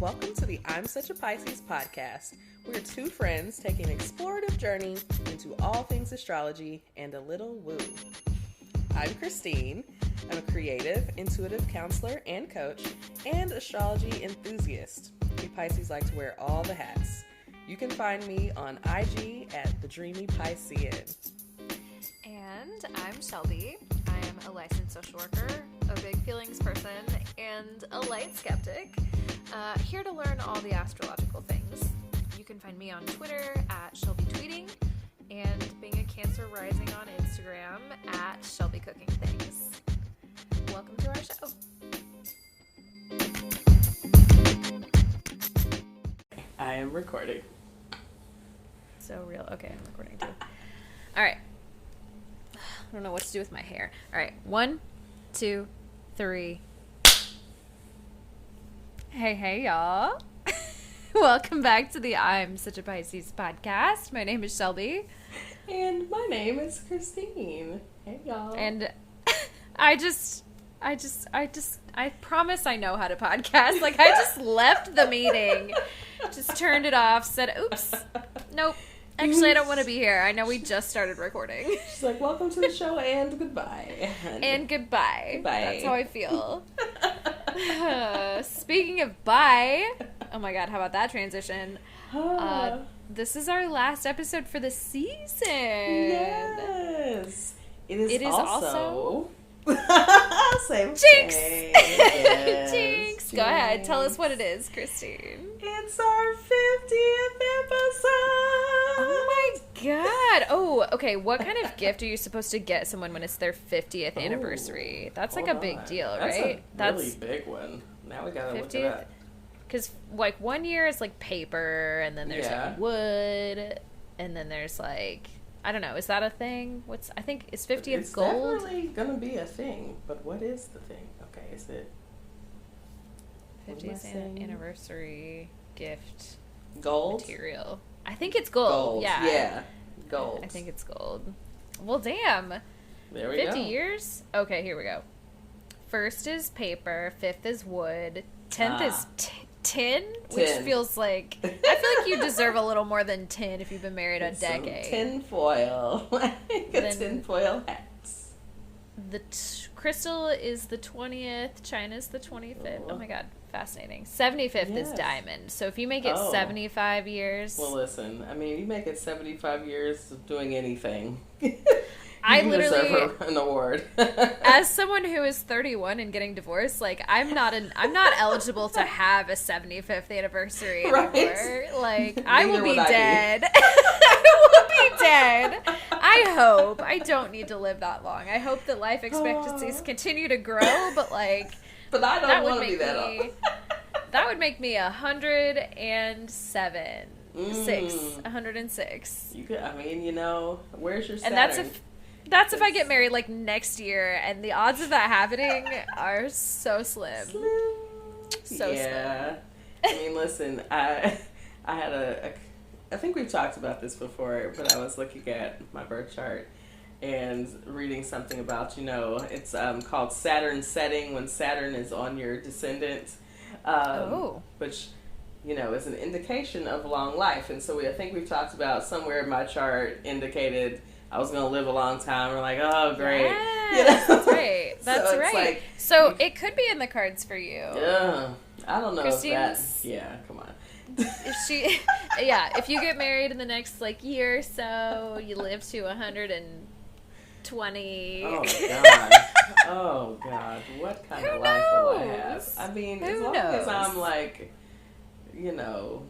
Welcome to the I'm Such a Pisces podcast. We're two friends taking an explorative journey into all things astrology and a little woo. I'm Christine. I'm a creative, intuitive counselor and coach, and astrology enthusiast. We Pisces like to wear all the hats. You can find me on IG at The Dreamy Piscean. And I'm Shelby. I am a licensed social worker, a big feelings person, and a light skeptic. Here to learn all the astrological things. You can find me on Twitter at Shelby Tweeting, and being a Cancer rising on Instagram at Shelby Cooking Things. Welcome to our show. I am recording. So real. Okay, I'm recording too. All right. I don't know what to do with my hair. All right. 1, 2, 3. Hey, y'all. Welcome back to the I'm Such a Pisces podcast. My name is Shelby. And my name is Christine. Hey, y'all. And I promise I know how to podcast. Like, I just left the meeting, just turned it off, said, oops, nope. Actually, I don't want to be here. I know we just started recording. She's like, welcome to the show and goodbye. And goodbye. Goodbye. That's how I feel. Speaking of bye, oh my god, how about that transition? This is our last episode for the season. Yes. It is also... Same Jinx! Yes. Jinx! Go ahead, tell us what it is, Christine. It's our 50th episode! Oh my god. Oh, okay, what kind of gift are you supposed to get someone when it's their 50th anniversary? That's like a big deal, right? That's a really big one. Now we gotta 50th? Look it up. Because, like, 1 year is, like, paper, and then there's, like, wood, and then there's, like... I don't know. Is that a thing? I think, is 50th gold? It's definitely going to be a thing, but what is the thing? Okay, is it... 50th anniversary gift. Gold? Material. I think it's gold. Yeah. Yeah. Gold. I think it's gold. Well, damn. There we go. 50 years? Okay, here we go. First is paper. 5th is wood. 10th is tin, which feels like I feel like you deserve a little more than tin if you've been married a decade. Tin foil, tin foil hats. The crystal is the 20th. China's the 25th. Oh my god, fascinating. 75th is diamond. So if you make it 75 years, well, listen. I mean, you make it 75 years of doing anything. I literally deserve an award. As someone who is 31 and getting divorced, like I'm not eligible to have a 75th anniversary anymore. Like I will be dead. I will be dead. I hope. I don't need to live that long. I hope that life expectancies continue to grow, but like but I don't want to be that old. That would make me 107. 106. You could, I mean, you know, where's your Saturn? And that's if I get married like next year, and the odds of that happening are so slim. Slim. I mean, listen, I had I think we've talked about this before, but I was looking at my birth chart and reading something about, you know, it's called Saturn setting when Saturn is on your descendant, which, you know, is an indication of long life. And so I think we've talked about somewhere in my chart indicated I was going to live a long time. We're like, oh, great. Yes, you know? That's right. That's right. Like, so it could be in the cards for you. I don't know if that... Yeah, come on. If you get married in the next, like, year or so, you live to 120. Oh, God. Oh, God. What kind of life will I have? I mean, as long as I'm, like, you know,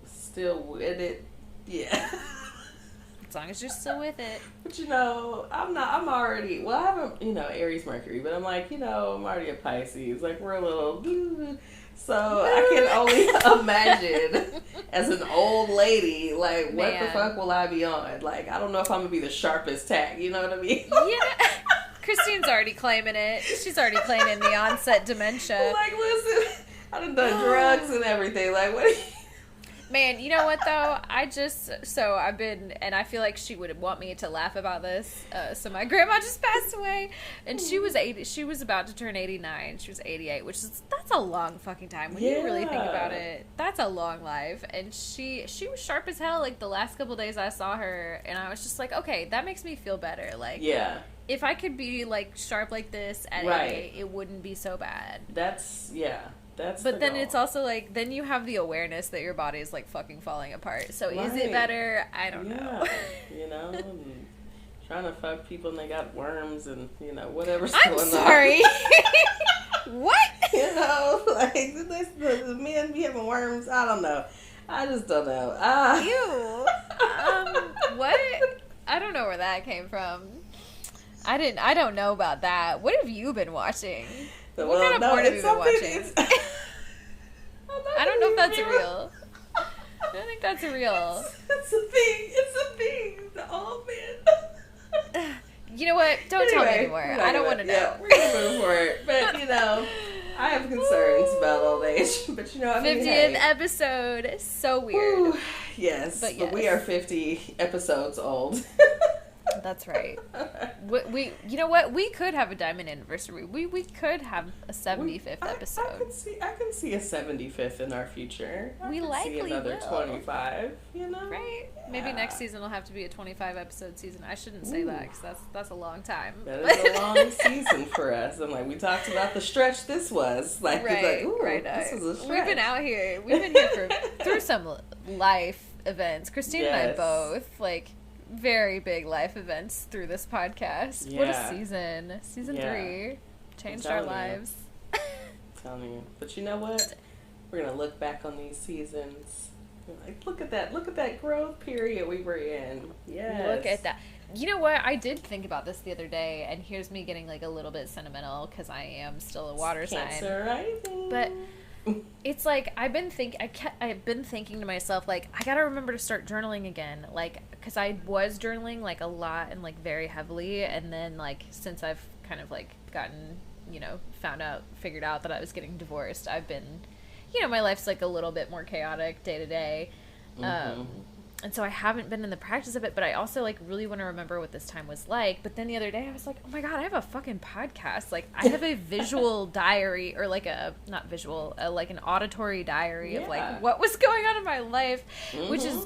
still with it, yeah. As long as you're still with it. But, you know, I'm already, well, I haven't, you know, Aries Mercury, but I'm like, you know, I'm already a Pisces. Like, we're a little, so I can only imagine as an old lady, like, what the fuck will I be on? Like, I don't know if I'm going to be the sharpest tack, you know what I mean? Yeah. Christine's already claiming it. She's already claiming the onset dementia. Like, listen, I done drugs and everything. Like, what? Man, you know what though? I've been, and I feel like she would want me to laugh about this. So my grandma just passed away, and she was 80. She was about to turn 89. She was 88, that's a long fucking time when you really think about it. That's a long life, and she was sharp as hell. Like the last couple days I saw her, and I was just like, okay, that makes me feel better. Like, if I could be like sharp like this at 88, it wouldn't be so bad. But then it's also like, then you have the awareness that your body is like fucking falling apart. So is it better? I don't know. You know, and trying to fuck people and they got worms and, you know, whatever's going on. I'm sorry. What? You know, like, the men be having worms. I don't know. I just don't know. Ew. What? I don't know where that came from. I don't know about that. What have you been watching? What kind of porn have you been watching? I don't know if that's real. I don't think that's real. It's a thing. The old man. You know what? Don't tell me anymore. I don't want to know. Yeah, we're going to move for it. But, you know, I have concerns about old age. But, you know, I mean, 50th episode. So weird. Ooh, yes. But we are 50 episodes old. That's right. We you know what? We could have a diamond anniversary. We could have a 75th episode. I can see a 75th in our future. We likely see another will. 25, you know? Right? Yeah. Maybe next season will have to be a 25 episode season. I shouldn't say that because that's a long time. That is a long season for us. And like we talked about the stretch this was. Like, right, like, right. This is a stretch. We've been out here. We've been here through some life events. Christine and I both, like, very big life events through this podcast. Yeah. What a season. Season 3 changed our lives. I'm telling you. But you know what? We're going to look back on these seasons. Like, look at that growth period we were in. Yes. Look at that. You know what? I did think about this the other day, and here's me getting like a little bit sentimental because I am still a water sign. Cancer rising. But it's like I've been thinking to myself, like, I gotta remember to start journaling again, like, because I was journaling like a lot and like very heavily, and then like since I've kind of like gotten, you know, figured out that I was getting divorced, I've been, you know, my life's like a little bit more chaotic day to day. And so I haven't been in the practice of it, but I also like really want to remember what this time was like. But then the other day I was like, oh my God, I have a fucking podcast. Like I have a visual diary, or like not visual, like an auditory diary of like what was going on in my life, which is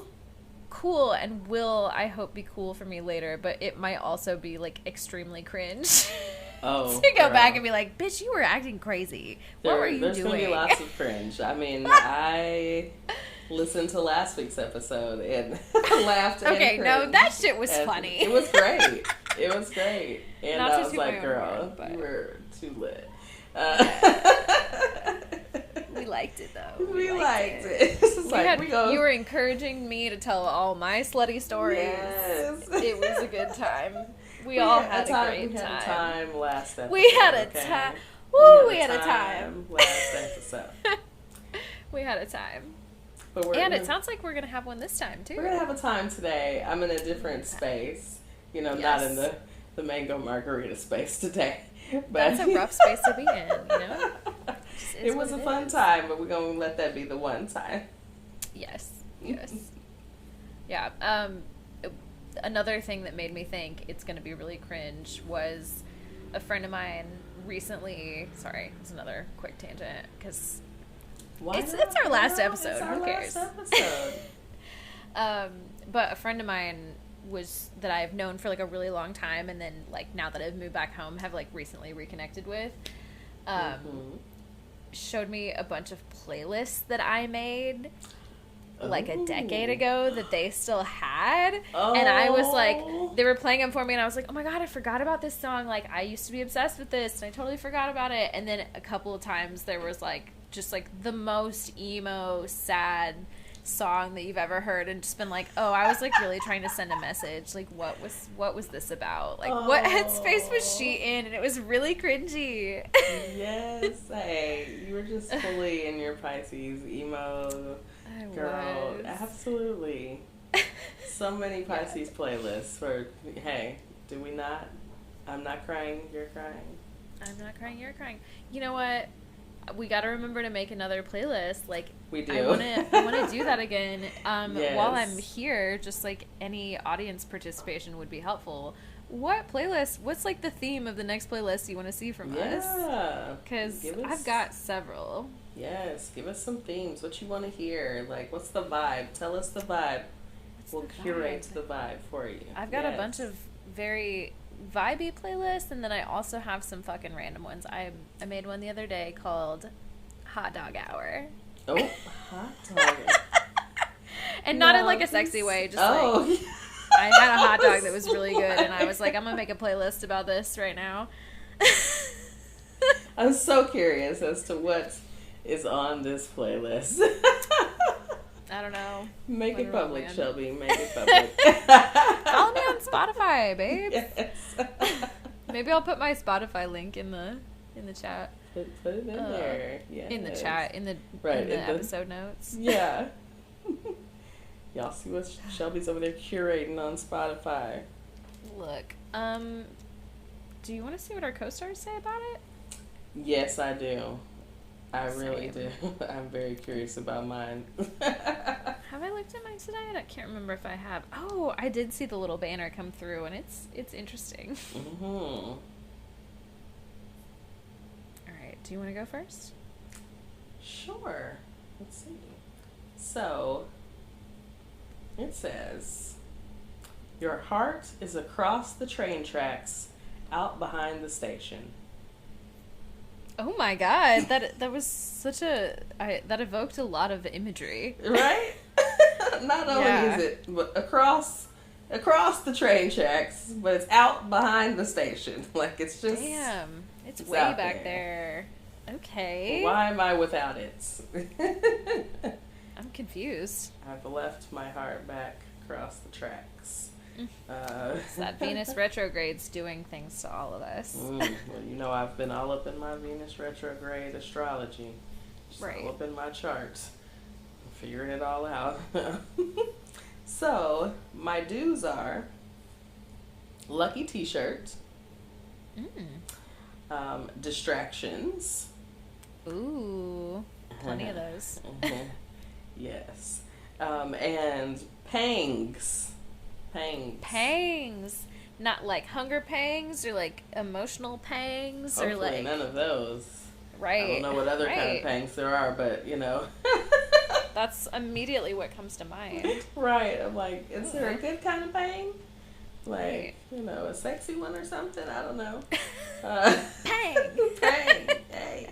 cool and will, I hope, be cool for me later, but it might also be like extremely cringe. Oh, to go back and be like, bitch, you were acting crazy. What were you doing? There's going to be lots of cringe. I mean, I listened to last week's episode and laughed and okay, cringed. No, that shit was funny. It was great. It was great. And Not I was like, girl, you were too lit. We liked it, though. We liked it. This is you were encouraging me to tell all my slutty stories. Yes. It was a good time. We all had a great time. We had a time last episode. We had a time. Woo, we had a time. Last episode. We had a time. And it sounds like we're going to have one this time, too. We're going to have a time today. I'm in a different space. You know, not in the mango margarita space today. But that's a rough space to be in, you know? It was a fun time, but we're going to let that be the one time. Yes. Yeah. Another thing that made me think it's going to be really cringe was a friend of mine recently. Sorry, it's another quick tangent because it's our last episode. Who cares? But a friend of mine that I've known for like a really long time, and then like now that I've moved back home, have like recently reconnected with. Showed me a bunch of playlists that I made like a decade ago that they still had. And I was like, they were playing them for me, and I was like, oh my God, I forgot about this song. Like, I used to be obsessed with this, and I totally forgot about it. And then a couple of times there was like just like the most emo, sad song that you've ever heard, and just been like, oh, I was like really trying to send a message. Like, what was this about? Like, what headspace was she in? And it was really cringy. Yes, hey, you were just fully in your Pisces emo girl. Absolutely. So many Pisces playlists for, hey, do we not? I'm not crying, you're crying. I'm not crying, you're crying. You know what? we got to remember to make another playlist. Like, We do. I want to do that again. Yes. While I'm here, just like any audience participation would be helpful. What playlist? What's like the theme of the next playlist you want to see from us? Yeah. Because I've got several. Yes, give us some themes. What you want to hear? Like, what's the vibe? Tell us the vibe. We'll curate the vibe for you. I've got a bunch of very vibey playlists, and then I also have some fucking random ones. I made one the other day called Hot Dog Hour. Oh, hot dog. And not in like a sexy way, just like I had a hot dog that was really good, and I was like, I'm gonna make a playlist about this right now. I'm so curious as to what is on this playlist. I don't know. Make it public, man. Shelby. Make it public. Follow me on Spotify, babe. Yes. Maybe I'll put my Spotify link in the chat. Put it in there. Yes. In the chat, in the episode notes. Yeah. Y'all see what Shelby's over there curating on Spotify. Look, do you want to see what our co-stars say about it? Yes, I do. I really Same. do. I'm very curious about mine. Have I looked at mine today? I can't remember if I have. Oh, I did see the little banner come through, and it's interesting. Mm-hmm. All right, do you want to go first? Sure. Let's see. So, it says, your heart is across the train tracks, out behind the station. Oh my god, that was such that evoked a lot of imagery. Right? Not only is it across the train tracks, but it's out behind the station. Like, it's just... Damn, it's way back there. Okay. Why am I without it? I'm confused. I've left my heart back across the tracks. It's that Venus retrograde's doing things to all of us. Well, you know, I've been all up in my Venus retrograde astrology. Just Right. all up in my charts. Figuring it all out. So, my do's are lucky t-shirt, distractions. Ooh, plenty of those. Yes. And pangs. Pangs. Not like hunger pangs or like emotional pangs. Hopefully or like none of those. Right. I don't know what other kind of pangs there are, but you know. That's immediately what comes to mind. Right. I'm like, is there a good kind of pang? Like, Right. you know, a sexy one or something? I don't know. Pang. Pang. Hey.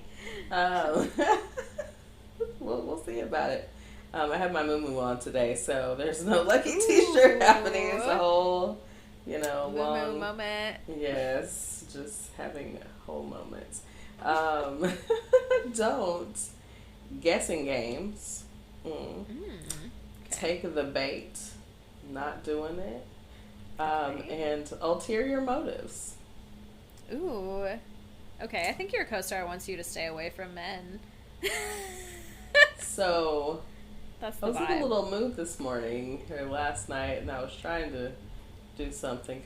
We'll see about it. I have my moo on today, so there's no lucky t-shirt happening. It's a whole, you know, long Moo moment. Yes, just having a whole moment. Don't guessing games. Take the bait. Not doing it. And ulterior motives. Ooh. Okay, I think your co-star wants you to stay away from men. So, That's I the was in vibe. a little mood this morning or last night, and I was trying to do something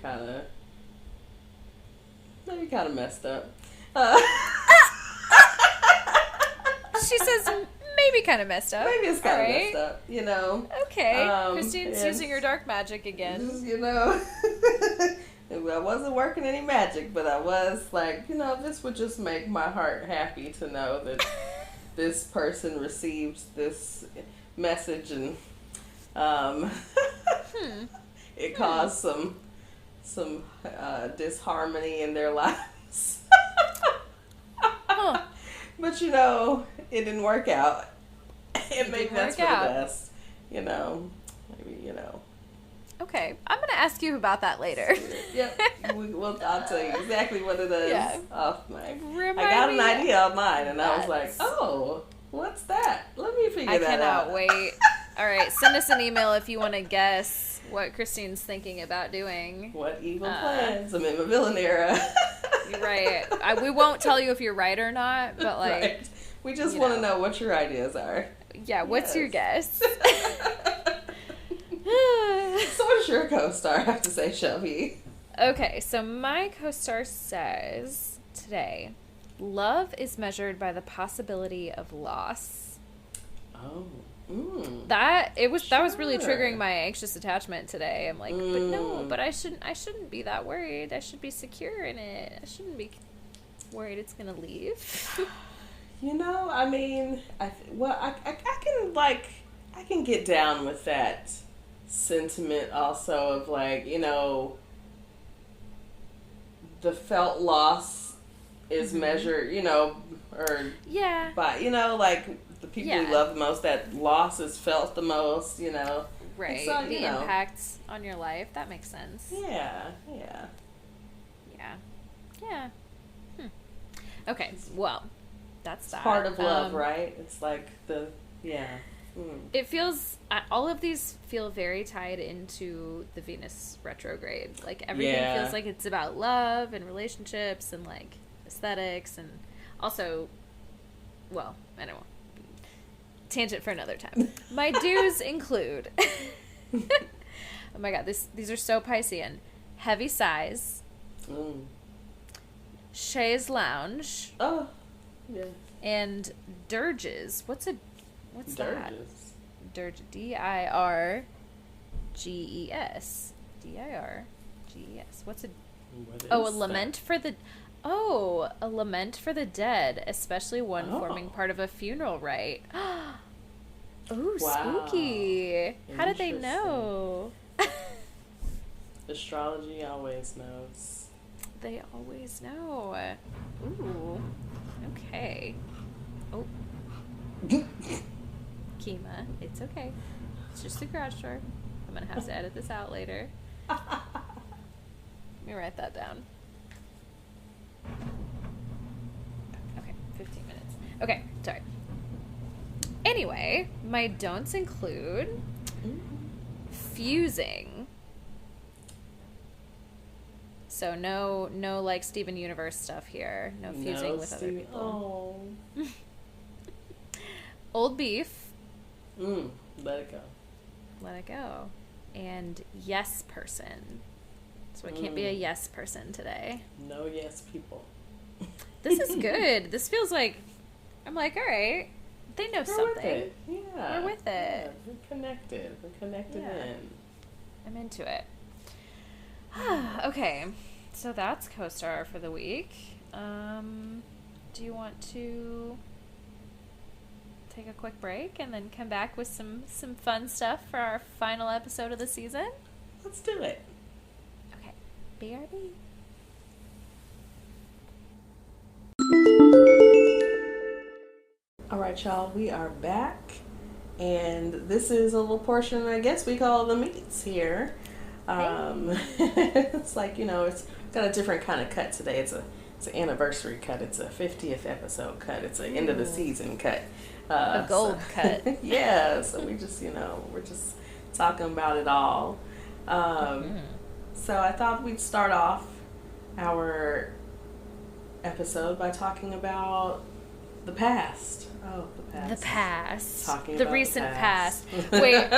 maybe kind of messed up. She says maybe kind of messed up. Maybe it's kind of Alright. messed up, you know. Okay, Christine's and- using her dark magic again. You know, I wasn't working any magic, but I was like, you know, this would just make my heart happy to know that this person received this message, and it caused some disharmony in their lives. Huh. But you know, it didn't work out. It made didn't that's work for out. the best. You know, maybe, you know. Okay, I'm going to ask you about that later. Yep. I'll tell you exactly what it is off mic. Remind I got an me- idea of mine, and I was like, That's- oh, what's that? Let me figure I that out. cannot wait. All right, send us an email if you want to guess what Christine's thinking about doing. What evil plans? I'm in my villain era. You're right. We won't tell you if you're right or not, but like, Right. We just you want to know. know what your ideas are. yeah, what's your guess? So what does your co-star have to say, Shelby? Okay, so my co-star says today, Love is measured by the possibility of loss. Oh. That was really triggering my anxious attachment today. I'm like, but I shouldn't be that worried. I should be secure in it. I shouldn't be worried it's gonna leave. I mean, I can get down with that sentiment also of like, the felt loss is measured, or by, like the people we love the most, that loss is felt the most, Right. So, the impacts on your life. That makes sense. Yeah. Okay, well, that's it's that. part of love, right? It's like It feels, all of these feel very tied into the Venus retrograde. Like, everything feels like it's about love and relationships and, like, aesthetics and also, well, I don't know. Tangent for another time. My do's include, oh my god, these are so Piscean. Heavy sighs. Chaise lounge. Oh, yeah. And dirges. What's that? Dirge. D-I-R-G-E-S. D-I-R-G-E-S. What's a... a lament for the... Oh, a lament for the dead, especially one forming part of a funeral rite. Ooh, wow. Spooky. How did they know? Astrology always knows. They always know. Ooh. Okay. Oh. Kima, it's okay. It's just a garage door. I'm going to have to edit this out later. Let me write that down. Okay, 15 minutes. Okay, sorry. Anyway, my don'ts include fusing. So no like Steven Universe stuff here. No fusing with other people. Oh. Old beef. Let it go. Let it go. And yes person. So I can't be a yes person today. No yes people. This is good. This feels like, I'm like, all right, they know something. With it. Yeah. We're with it. Yeah, we're connected. We're connected in. I'm into it. Okay, so that's co-star for the week. Do you want to take a quick break and then come back with some fun stuff for our final episode of the season? Let's do it. Okay, BRB. All right, y'all, we are back, and this is a little portion, I guess we call the meats here. It's like, it's got a different kind of cut today. It's an anniversary cut. It's a 50th episode cut. It's an end of the season cut. A gold cut. Yeah, so we just, we're just talking about it all. So I thought we'd start off our episode by talking about the past. Oh, the past. The past. Talking the about recent the past. Wait.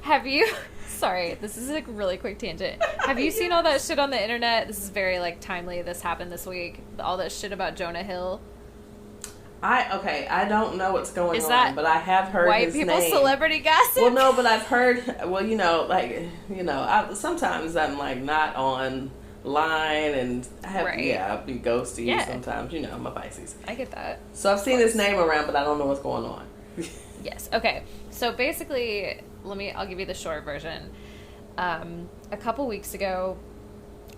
Have you... Sorry, this is a really quick tangent. Have you seen all that shit on the internet? This is very, timely. This happened this week. All that shit about Jonah Hill. I don't know what's going on, but I have heard white his people name. Celebrity gossip? Well, no, but I've heard, sometimes I'm, not online, and I have, I'll be ghosty sometimes, I'm a Pisces. I get that. So I've seen his name around, but I don't know what's going on. Yes, okay. So basically, I'll give you the short version. A couple weeks ago,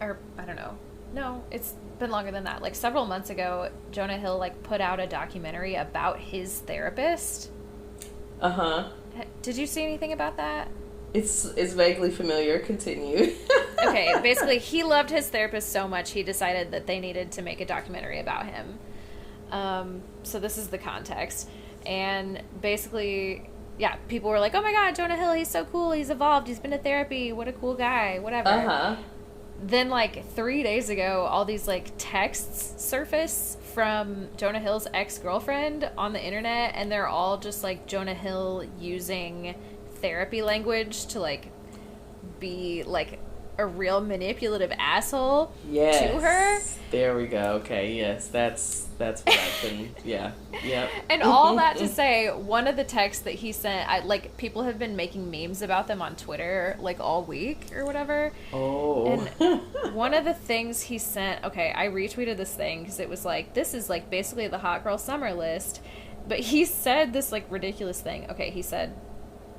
or I don't know. No, it's been longer than that. Several months ago, Jonah Hill put out a documentary about his therapist. Uh-huh. Did you see anything about that? It's vaguely familiar. Continue. Okay, basically he loved his therapist so much he decided that they needed to make a documentary about him. So this is the context. And basically, people were like, oh my god, Jonah Hill, he's so cool, he's evolved, he's been to therapy, what a cool guy, whatever. Uh-huh. Then 3 days ago, all these texts surface from Jonah Hill's ex-girlfriend on the internet, and they're all just Jonah Hill using therapy language to be a real manipulative asshole to her. There we go. Okay, yes, that's what I've been. Yeah, yep. And all that to say, one of the texts that he sent, people have been making memes about them on Twitter like all week or whatever. Oh. And one of the things he sent, okay, I retweeted this thing because it was like, this is like basically the hot girl summer list. But he said this like ridiculous thing. Okay, he said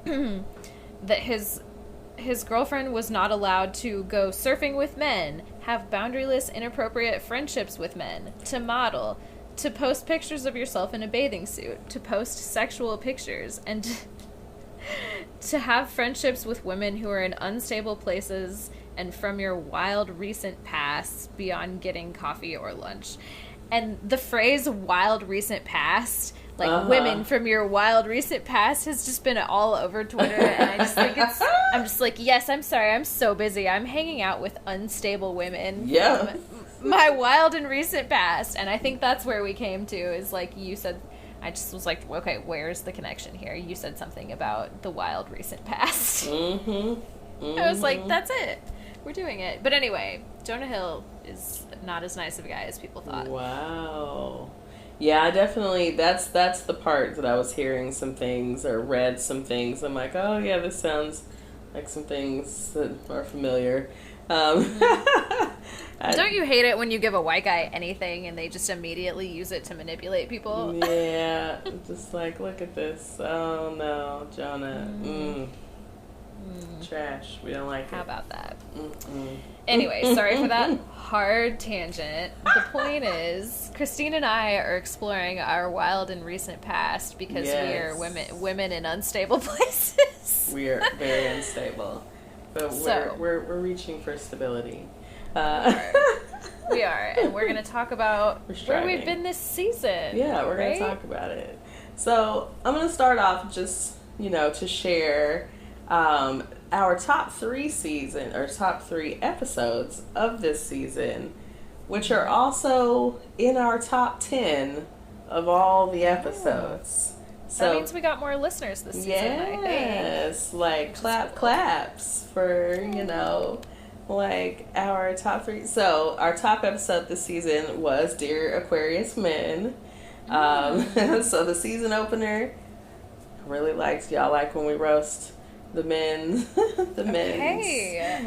that his girlfriend was not allowed to go surfing with men, have boundaryless, inappropriate friendships with men, to model, to post pictures of yourself in a bathing suit, to post sexual pictures, and to have friendships with women who are in unstable places and from your wild recent past beyond getting coffee or lunch. And the phrase wild recent past, like women from your wild recent past, has just been all over Twitter. And I just think I'm just like, yes, I'm sorry, I'm so busy. I'm hanging out with unstable women from my wild and recent past. And I think that's where we came to, is like you said, I just was like, okay, where's the connection here? You said something about the wild recent past. I was like, that's it. We're doing it. But anyway, Jonah Hill is not as nice of a guy as people thought. Wow. Yeah, definitely. That's the part that I was hearing some things or read some things. I'm like, oh yeah, this sounds like some things that are familiar. Don't you hate it when you give a white guy anything and they just immediately use it to manipulate people? Yeah, just like, look at this. Oh no, Jonah. Trash. We don't like it. How about that? Anyway, sorry for that hard tangent. The point is, Christine and I are exploring our wild and recent past because we are women in unstable places. We are very unstable, but we're reaching for stability. We are, and we're going to talk about where we've been this season. Yeah, we're going to talk about it. So I'm going to start off just to share our top 3 episodes of this season, which are also in our top 10 of all the episodes. So that means we got more listeners this season, I think. Yes, like claps for, like our top 3. So our top episode this season was Dear Aquarius Men. So the season opener, I really liked, y'all like when we roast the men. Okay.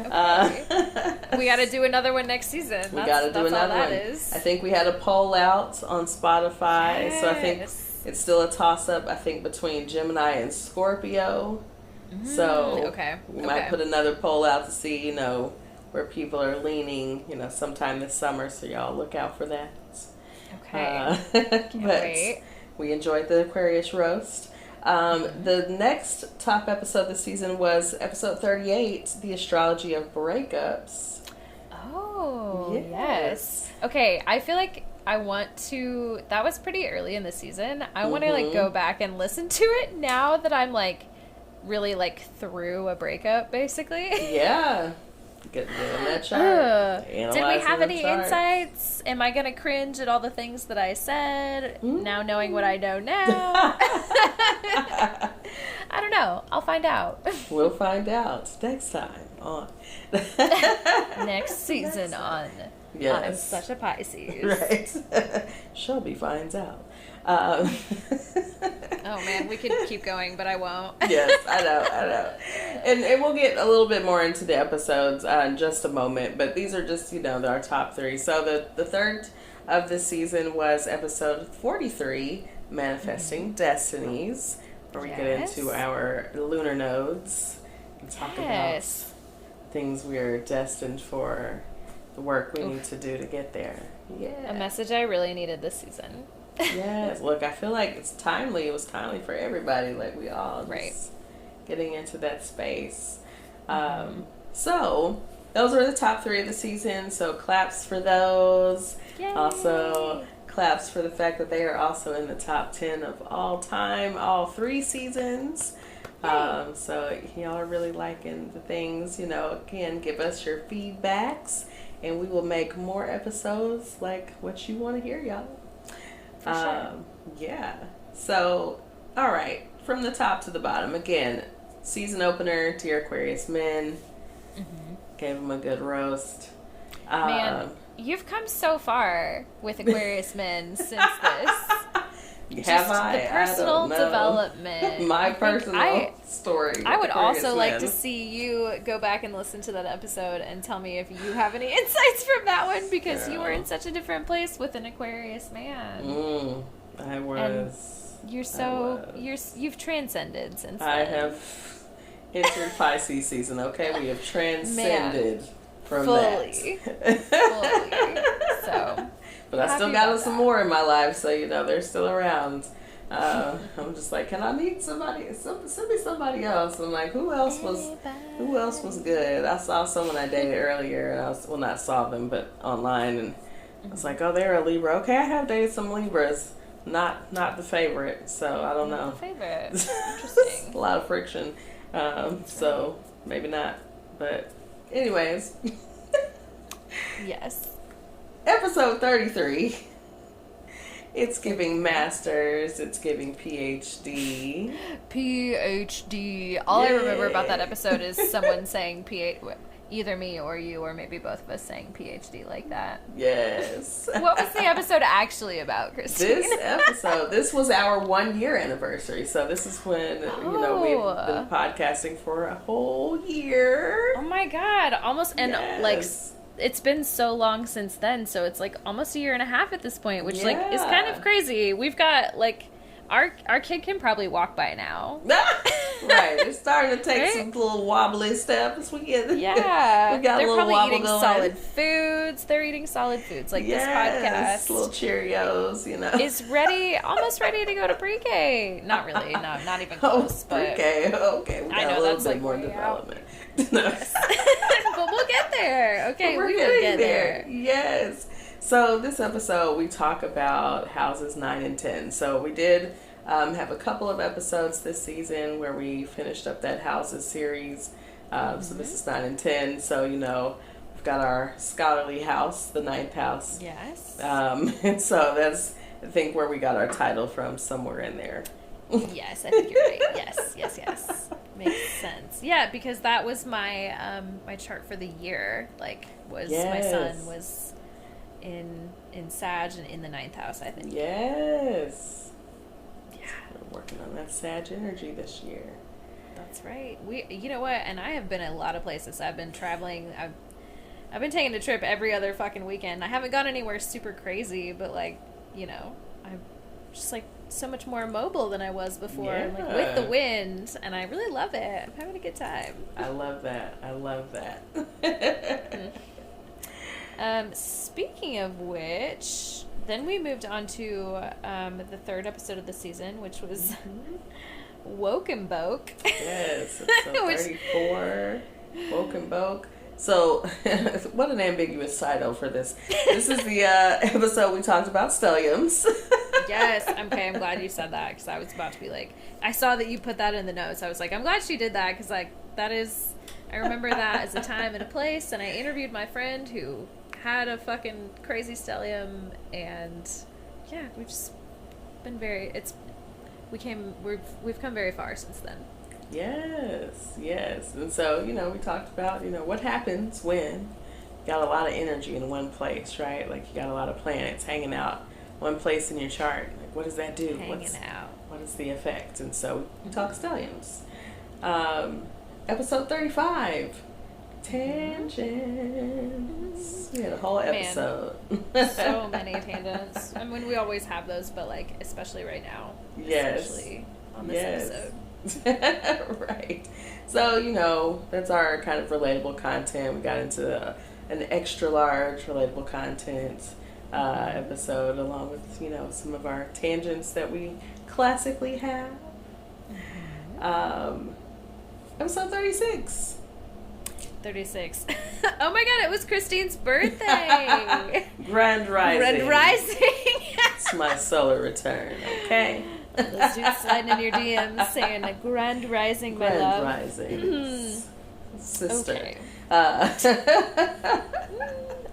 We got to do another one next season. We got to do another one. Is. I think we had a poll out on Spotify, so I think it's still a toss-up, I think, between Gemini and Scorpio. So we might put another poll out to see, where people are leaning, sometime this summer, so y'all look out for that. Okay. But wait. We enjoyed the Aquarius roast. The next top episode this season was episode 38, The Astrology of Breakups. Oh, yes. Okay, I feel like I want to... That was pretty early in the season. I want to, go back and listen to it now that I'm, really, through a breakup, basically. Yeah. Get in that chart. Did we have any insights? Am I going to cringe at all the things that I said, now knowing what I know now? I don't know. I'll find out. We'll find out next time on. Next season on. Yes. I'm such a Pisces. Right. Shelby finds out. Oh man, we could keep going, but I won't. Yes, I know. And we'll get a little bit more into the episodes in just a moment, but these are just, our top 3. So the third of the season was episode 43, Manifesting Destinies, where we get into our lunar nodes and talk about things we're destined for, the work we need to do to get there. Yeah. A message I really needed this season. Yes, look, I feel like it's timely. It was timely for everybody. Like, we all just getting into that space. So, those were the top 3 of the season. So, claps for those. Yay. Also, claps for the fact that they are also in the top 10 of all time, all 3 seasons. So, y'all are really liking the things. Again, give us your feedbacks, and we will make more episodes like what you want to hear, y'all. For sure. Yeah. So, all right. From the top to the bottom. Again, season opener, Dear Aquarius Men. Gave them a good roast. Man, you've come so far with Aquarius men since this. Have I? The personal development. My personal story. I would also like men. to see you go back and listen to that episode and tell me if you have any insights from that one, because you were in such a different place with an Aquarius man. I was. And you've transcended since then. I have entered Pisces season. Okay, we have transcended from fully. So. But I still got some more in my life, so they're still around. I'm just like, can I meet somebody? Send me somebody else. I'm like, who else was good? I saw someone I dated earlier, and not saw them, but online, and I was like, oh, they're a Libra. Okay, I have dated some Libras, not the favorite, so I don't know. The favorite. Interesting. A lot of friction, so maybe not. But anyways, yes. Episode 33. It's giving masters. It's giving PhD. PhD. All I remember about that episode is someone saying either me or you, or maybe both of us saying PhD like that. Yes. What was the episode actually about, Christine? This was our 1 year anniversary. So this is when, we've been podcasting for a whole year. Oh my God. Almost. And it's been so long since then, so it's like almost a year and a half at this point, which is kind of crazy. We've got our kid can probably walk by now. Right, it's starting to take some little wobbly steps. We got they're a little probably wobble eating going. solid foods. They're eating solid foods. Like this podcast, little Cheerios, is almost ready to go to pre-K. Not really, no, not even close. Pre-K, okay, we got a little bit more development. Yes. But we'll get there. Okay, we will get there. Yes. So this episode, we talk about houses 9 and 10. So we did have a couple of episodes this season where we finished up that houses series. So this is 9 and 10. So, we've got our scholarly house, the 9th house. Yes. And so that's, I think, where we got our title from, somewhere in there. Yes, I think you're right. Yes. Makes sense. Yeah, because that was my my chart for the year. My son was in Sag and in the 9th house, I think. Yes. Yeah. We're working on that Sag energy this year. That's right. You know what? And I have been a lot of places. I've been traveling. I've been taking a trip every other fucking weekend. I haven't gone anywhere super crazy, but I'm just so much more mobile than I was before, with the wind, and I really love it. I'm having a good time. I love that. Speaking of which, then we moved on to the 3rd episode of the season, which was Woke and Boke. Yes, episode 34, Woke and Boke. So, what an ambiguous title for this. This is the episode we talked about stelliums. Yes, okay, I'm glad you said that, because I was about to be like, I saw that you put that in the notes. I was like, I'm glad she did that, because that is, I remember that as a time and a place, and I interviewed my friend who had a fucking crazy stellium, and yeah, we've just been we've come very far since then. Yes. And so, we talked about, what happens when you got a lot of energy in one place, right? Like, you got a lot of planets hanging out one place in your chart. Like, what does that do? What is the effect? And so we talk stelliums. Episode 35, tangents. We had a whole episode. Man, so many tangents. I mean, we always have those, but especially right now. Yes. Especially on this episode. Right. So, that's our kind of relatable content. We got into an extra large relatable content episode, along with, some of our tangents that we classically have. Episode 36. 36. Oh my God, it was Christine's birthday. Grand Rising. It's my solar return, okay? Those dudes sliding in your DMs saying a grand rising, my love. Grand rising. Sister. Okay.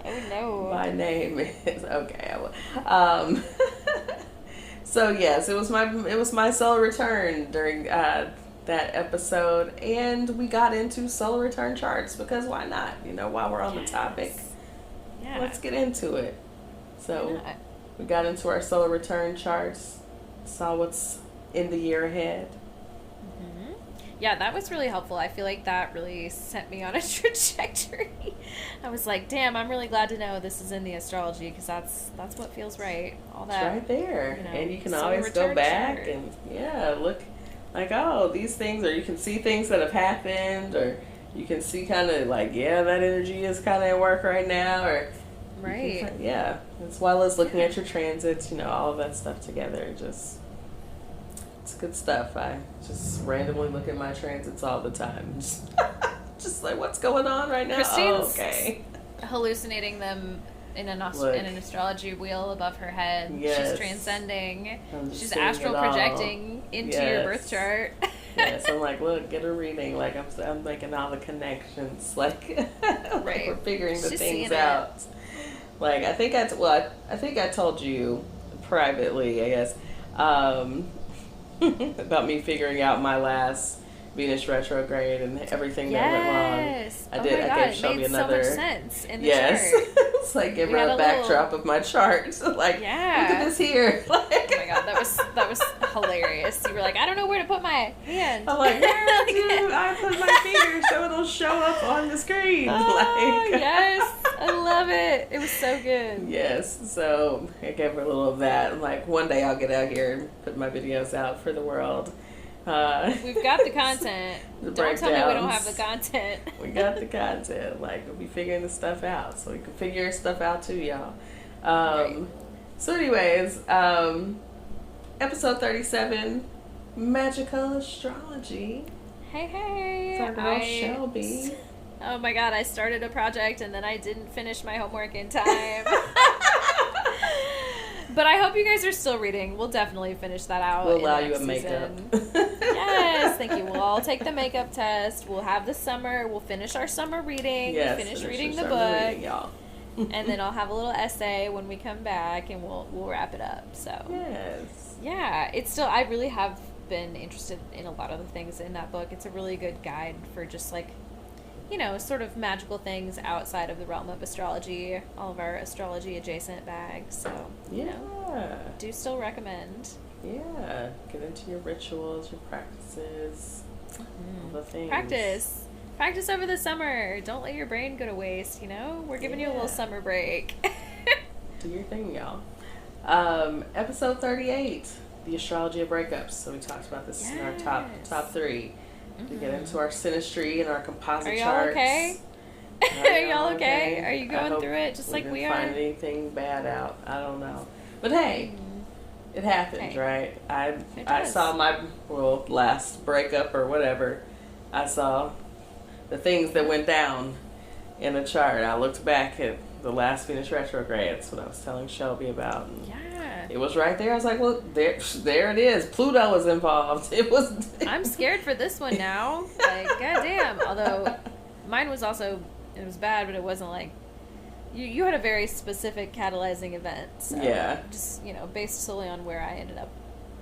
Oh no. My name is okay. So yes, it was my solar return during that episode, and we got into solar return charts because why not? While we're on the topic. Yeah. let's get into it. So Yeah. we got into our solar return charts, saw what's in the year ahead. Yeah, that was really helpful. I feel like that really sent me on a trajectory. I was like, damn, I'm really glad to know this is in the astrology, because that's what feels right. All that. It's right there. You know, And you can solar always go return back chart. and, look like, oh, these things, or you can see things that have happened, or you can see kind of like, that energy is kind of at work right now, or Right. as well as looking at your transits, all of that stuff together. Just, it's good stuff. I just randomly look at my transits all the time. Just like, what's going on right now? Christine's Okay. hallucinating them in an astrology wheel above her head. Yes. She's transcending. I'm just She's seeing astral it all. projecting into your Yes. birth chart. Yes, I'm like, look, get a reading. Like, I'm making all the connections. Like, like Right. we're figuring the She's things seeing it. out. Like, I think I told you privately, I guess, about me figuring out my last Venus retrograde and everything that went wrong. Yes. I Oh did. my I God, gave it Shelby made another. so much sense in the Yes. chart. It's like give We her had a a backdrop little- of my chart. Like, Yeah. look at this here. Like, Oh my God, that was hilarious. You were like, I don't know where to put my hand. I'm like, where do I put my finger so it'll show up on the screen? Oh, Like, yes. I love it. It was so good. Yes, so I gave her a little of that. I'm like, one day I'll get out here and put my videos out for the world. We've got the content. The Don't tell me we don't breakdowns. have the content. We got the content. Like, we'll be figuring this stuff out. So we can figure stuff out too, y'all. Right. So anyways, episode 37, Magical Astrology. Hey. It's our girl Shelby. Oh my God, I started a project and then I didn't finish my homework in time. But I hope you guys are still reading. We'll definitely finish that out. We'll in allow the you a next makeup. season. Yes, thank you. We'll all take the makeup test. We'll have the summer. We'll finish our summer reading. Yes, finish your reading the summer book. reading, y'all. And then I'll have a little essay when we come back, and we'll wrap it up. So Yes. yeah, it's still, I really have been interested in a lot of the things in that book. It's a really good guide for just like, sort of magical things outside of the realm of astrology, all of our astrology adjacent bags. So, do still recommend. Yeah. Get into your rituals, your practices, all the things. Practice over the summer. Don't let your brain go to waste, We're giving you a little summer break. Do your thing, y'all. Episode 38, the astrology of breakups. So we talked about this in our top three. We get into our synastry and our composite Are y'all charts. okay? Are y'all okay? Are you going through it just like we are? Find anything bad out? I don't know. But hey, it happens, right? I saw my last breakup or whatever. I saw the things that went down in a chart. I looked back at the last Venus retrograde. That's what I was telling Shelby about. And Yeah. it was right there. I was like, well, there it is. Pluto was involved. It was. I'm scared for this one now. Like, goddamn. Although mine was also, it was bad, but it wasn't like, you had a very specific catalyzing event. So Yeah. just, based solely on where I ended up,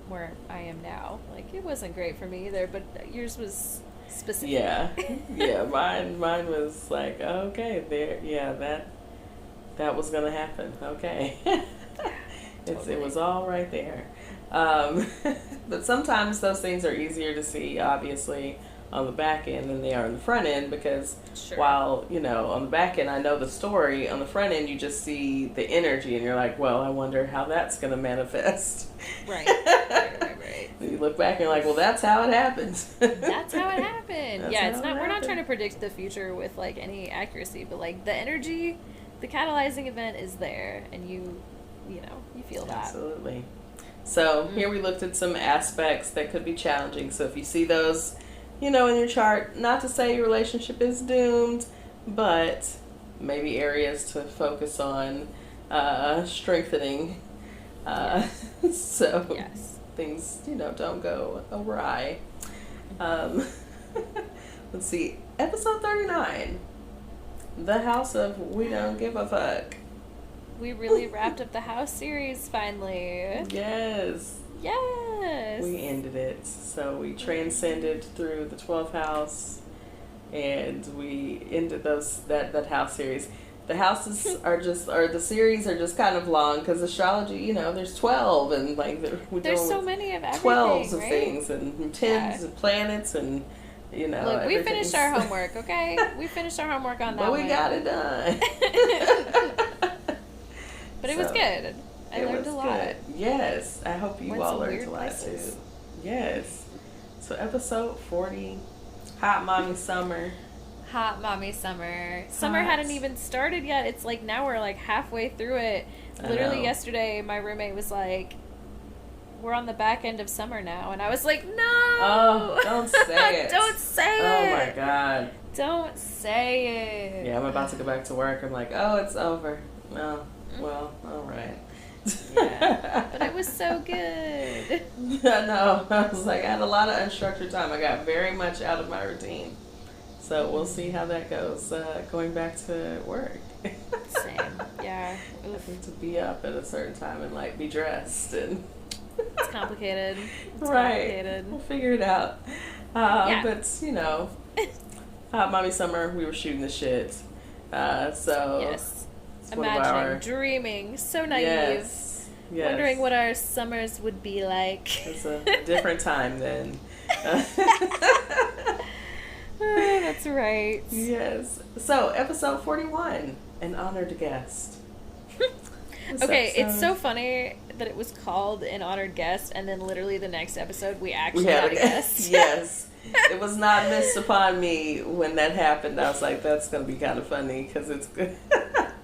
where I am now. Like, it wasn't great for me either, but yours was specific. Yeah. Yeah. Mine was like, okay, there. Yeah, that was gonna happen. Okay. It was all right there. But sometimes those things are easier to see, obviously, on the back end than they are on the front end, because while, on the back end I know the story, on the front end you just see the energy and you're like, well, I wonder how that's going to manifest. Right. You look back and you're like, well, that's how it happens. That's how it happened. That's Yeah, how it's it not. We're not happened. trying to predict the future with like any accuracy, but like the energy, the catalyzing event is there, and you feel that. Absolutely. So here we looked at some aspects that could be challenging. So if you see those, in your chart, not to say your relationship is doomed, but maybe areas to focus on strengthening. So Yes. things, don't go awry. Let's see. Episode 39. The House of We Don't Give a Fuck. We really wrapped up the house series finally. Yes. Yes. We ended it. So we transcended through the 12th house and we ended that house series. the houses are just, or the series are just kind of long because astrology, you know, there's 12 and like there's so many of everything, 12s of right? things and tens of planets and, you know. Look, we finished our homework, okay? We finished our homework on that but we got it done. But it was good. I learned a lot. Good. Yes. I hope you all learned a lot too. Yes. So episode 40, Hot Mommy Summer. Hot Mommy Summer. Summer hadn't even started yet. It's like now we're like halfway through it. Literally yesterday, my roommate was like, we're on the back end of summer now. And I was like, no. Oh, don't say it. Don't say it. Oh, my God. Don't say it. Yeah, I'm about to go back to work. I'm like, oh, it's over. Oh, well, all right. Yeah, but it was so good. I know. I was like, I had a lot of unstructured time. I got very much out of my routine. So we'll see how that goes going back to work. Same. Yeah. I think to be up at a certain time and like be dressed and it's complicated. It's right. complicated. We'll figure it out. But you know, Hot Mommy Summer, we were shooting the shit. So yes. Imagining, dreaming, so naive. Yes. Wondering what our summers would be like. It's a different time then. That's right. Yes. So, episode 41, an honored guest. Okay, it's so funny that it was called an honored guest, and then literally the next episode we actually had a guest. Yes. It was not missed upon me when that happened. I was like, that's going to be kind of funny because it's good.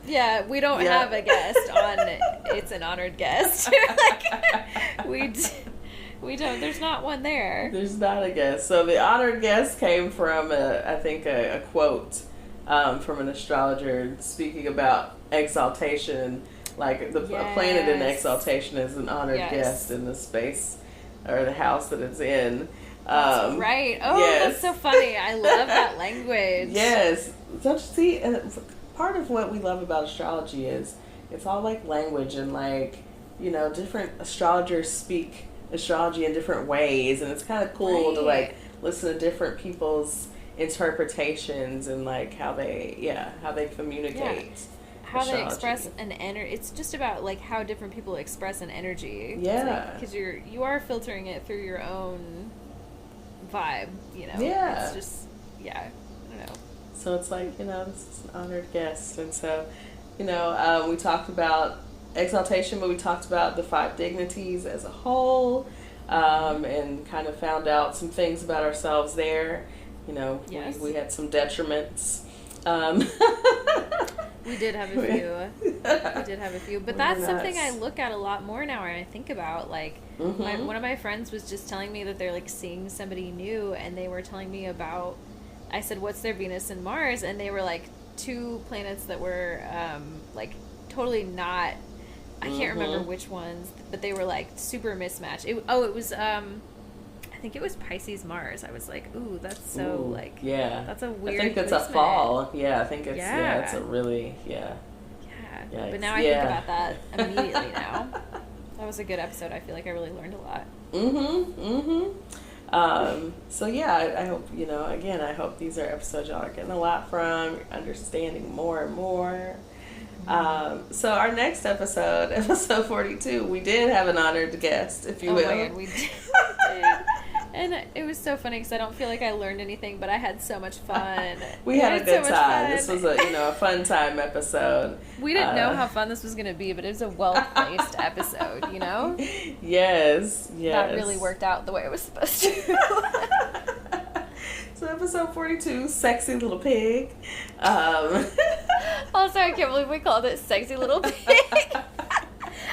Yeah, we don't have a guest on It's an Honored Guest. Like, we don't. There's not one there. There's not a guest. So the honored guest came from, I think, a quote from an astrologer speaking about exaltation. Like, a planet in exaltation is an honored guest in the space or the house that it's in. That's right. Oh, that's so funny. I love that language. Yes. Don't you see? Part of what we love about astrology is it's all like language and like, you know, different astrologers speak astrology in different ways, and it's kind of cool to like listen to different people's interpretations and like how they communicate. How they express an energy. It's just about like how different people express an energy. Yeah. Because you are filtering it through your own vibe, you know. Yeah. It's just, I don't know. So it's like, you know, this is an honored guest. And so, you know, we talked about exaltation, but we talked about the 5 dignities as a whole, and kind of found out some things about ourselves there. You know, we had some detriments. We did have a few. But that's something I look at a lot more now, and I think about, like, one of my friends was just telling me that they're, like, seeing somebody new, and they were telling me about, I said, what's their Venus and Mars? And they were, like, 2 planets that were, like, totally not, I can't remember which ones, but they were, like, super mismatched. It was, I think it was Pisces Mars. I was like, ooh, that's so, that's a weird I think it's placement. a fall. Yeah, I think it's, it's a really, Yeah, but now I think about that immediately now. That was a good episode. I feel like I really learned a lot. So I hope, you know, again, I hope these are episodes y'all are getting a lot from, understanding more and more. So our next episode, episode 42, we did have an honored guest, if you will. Oh my God, we did. And it was so funny because I don't feel like I learned anything, but I had so much fun. We had a good time. This was a fun time episode. We didn't know how fun this was going to be, but it was a well-placed episode, you know? Yes. That really worked out the way it was supposed to. So episode 42, Sexy Little Pig. Also, I can't believe we called it Sexy Little Pig.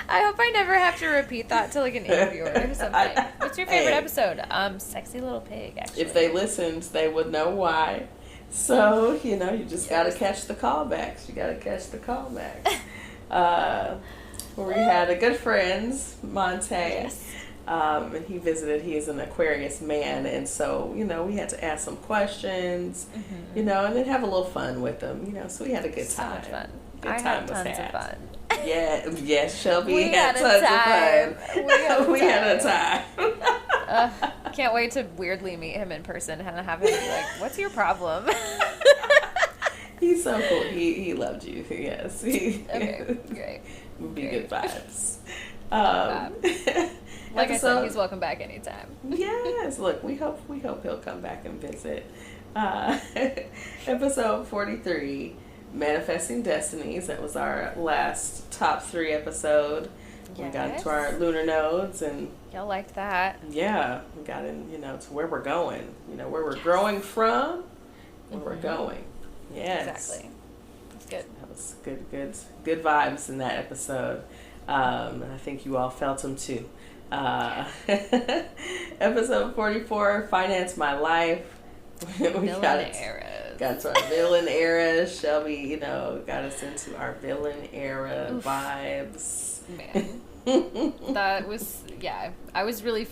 I hope I never have to repeat that to like an interviewer or something. What's your favorite episode? Sexy Little Pig, actually. If they listened, they would know why. So, you know, you just got to catch the callbacks. You got to catch the callbacks. We had a good friend, Monte. Yes. And he visited. He is an Aquarius man, and so, you know, we had to ask some questions, you know, and then have a little fun with them, you know. So we had a good time. So much fun. Good time was had. I had tons of fun. Yes, Shelby had tons of fun. We had a time. Can't wait to weirdly meet him in person and have him be like, "What's your problem?" He's so cool. He loved you. Yes. Okay, great. Would be good vibes. Like I said, he's welcome back anytime. Yes. Look, we hope he'll come back and visit. Episode 43, Manifesting Destinies. That was our last top 3 episode. Yes. We got into our lunar nodes and y'all liked that. Yeah, we got in, to where we're going. Where we're growing from, where we're going. Yes. Exactly. That's good. That was good vibes in that episode. And I think you all felt them too. Episode 44, Finance My Life. We got to our villain era. Shelby, got us into our villain era vibes. Man, that was I was really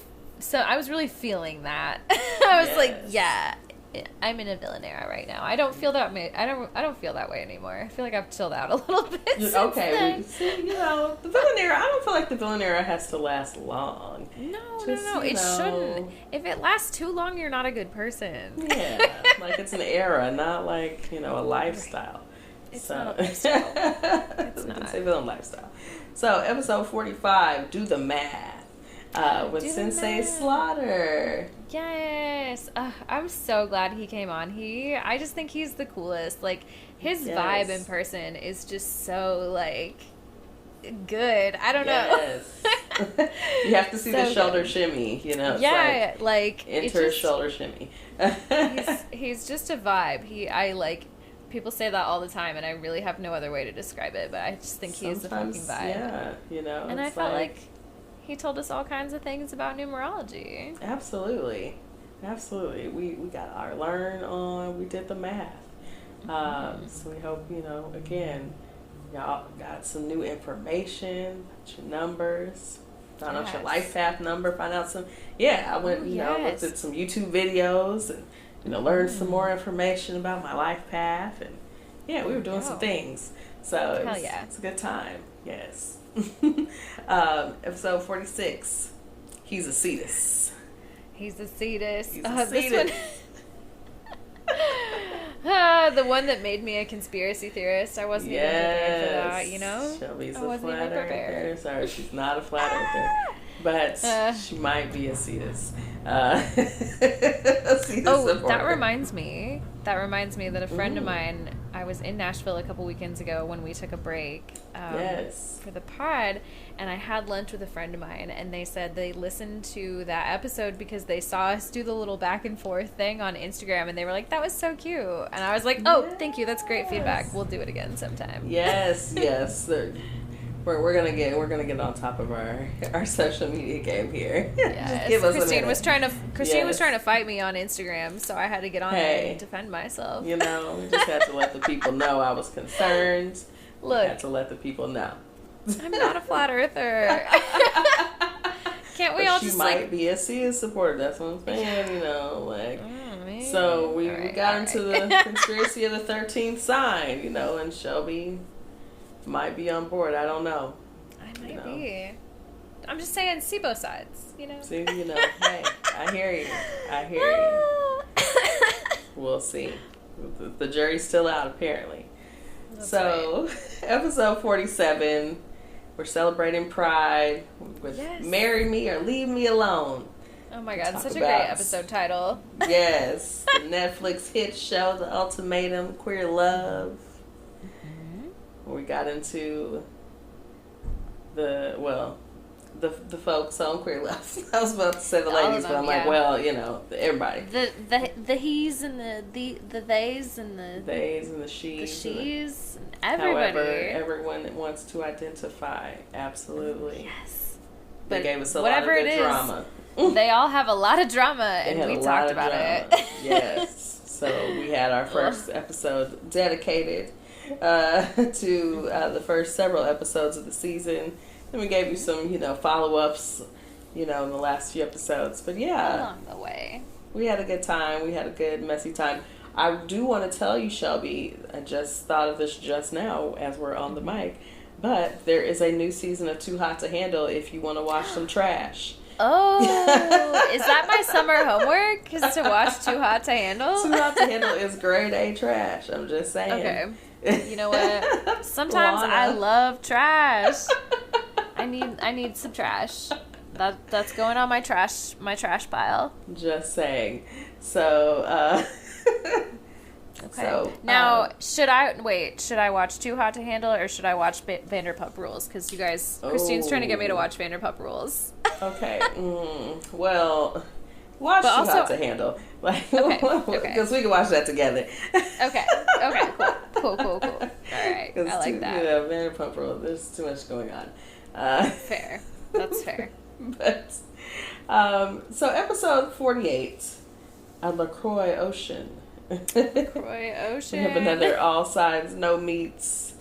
feeling that. I was like, yeah, I'm in a villain era right now. I don't feel that I don't feel that way anymore. I feel like I've chilled out a little bit. Okay, the villain era. I don't feel like the villain era has to last long. No, it shouldn't. If it lasts too long, you're not a good person. Yeah, like it's an era, not like a lifestyle. It's not a lifestyle. It's not. Say villain lifestyle. So episode 45, Do the Math, with Sensei Slaughter. Yes. I'm so glad he came on. I just think he's the coolest. Like, his vibe in person is just so, like, good. I don't know. You have to see the shoulder shimmy, Yeah, like enter shoulder shimmy. he's just a vibe. People say that all the time, and I really have no other way to describe it, but I just think he is the fucking vibe. Yeah, and I felt like he told us all kinds of things about numerology. Absolutely. We got our learn on. We did the math. So we hope, again, y'all got some new information, your numbers, found out your life path number, find out some, I went, looked at some YouTube videos and, learned some more information about my life path, and we were doing some things. So it's a good time. Yes. Episode 46. He's a Cetus. He's a Cetus. He's a Cetus. The one that made me a conspiracy theorist. I wasn't even prepared for that, Shelby's a flat earther. Sorry, she's not a flat earther. But she might be a Cetus. That reminds me that a friend of mine, I was in Nashville a couple weekends ago when we took a break for the pod, and I had lunch with a friend of mine, and they said they listened to that episode because they saw us do the little back and forth thing on Instagram, and they were like, that was so cute. And I was like, thank you, that's great feedback. We'll do it again sometime. Yes. We're gonna get on top of our social media game here. Yes. Give us Christine was trying to fight me on Instagram, so I had to get on there and defend myself. We just had to let the people know I was concerned. Look, had to let the people know. I'm not a flat earther. Can't we all just She might be a CS supporter. That's what I'm saying. So we got into the conspiracy of the 13th sign, and Shelby might be on board. I don't know. I might be. I'm just saying, see both sides, See, hey, I hear you. We'll see. The jury's still out, apparently. That's right. Episode 47, we're celebrating Pride with Marry Me or Leave Me Alone. Oh my God, such a great episode title. Yes, the Netflix hit show, The Ultimatum, Queer Love. We got into the folks on Queer Love. I was about to say the ladies, but I'm like, everybody. The he's and the theys and the theys and the she's. The she's and everybody. However, everyone that wants to identify, absolutely. Yes. They gave us a lot of good drama. They all have a lot of drama, and we talked about it. Yes. So we had our first episode dedicated to the first several episodes of the season. Then we gave you some, follow-ups, in the last few episodes. But along the way, we had a good time. We had a good, messy time. I do want to tell you, Shelby, I just thought of this just now as we're on the mic, but there is a new season of Too Hot to Handle if you want to watch some trash. Oh, is that my summer homework? Is to watch Too Hot to Handle? Too Hot to Handle is grade A trash. I'm just saying. Okay. You know what? Sometimes I love trash. I need some trash. That's going on my trash pile. Just saying. So, okay. So, now, should I watch Too Hot to Handle or should I watch Vanderpump Rules? Because you guys, Christine's trying to get me to watch Vanderpump Rules. Okay. Well, watch Too Hot to Handle. Like, okay. Because we can watch that together. Okay. Cool. All right. I like that. Yeah, Vanderpump Rules. There's too much going on. Fair. That's fair. But, so episode 48, LaCroix Ocean. LaCroix Ocean. We have another all sides, no meats,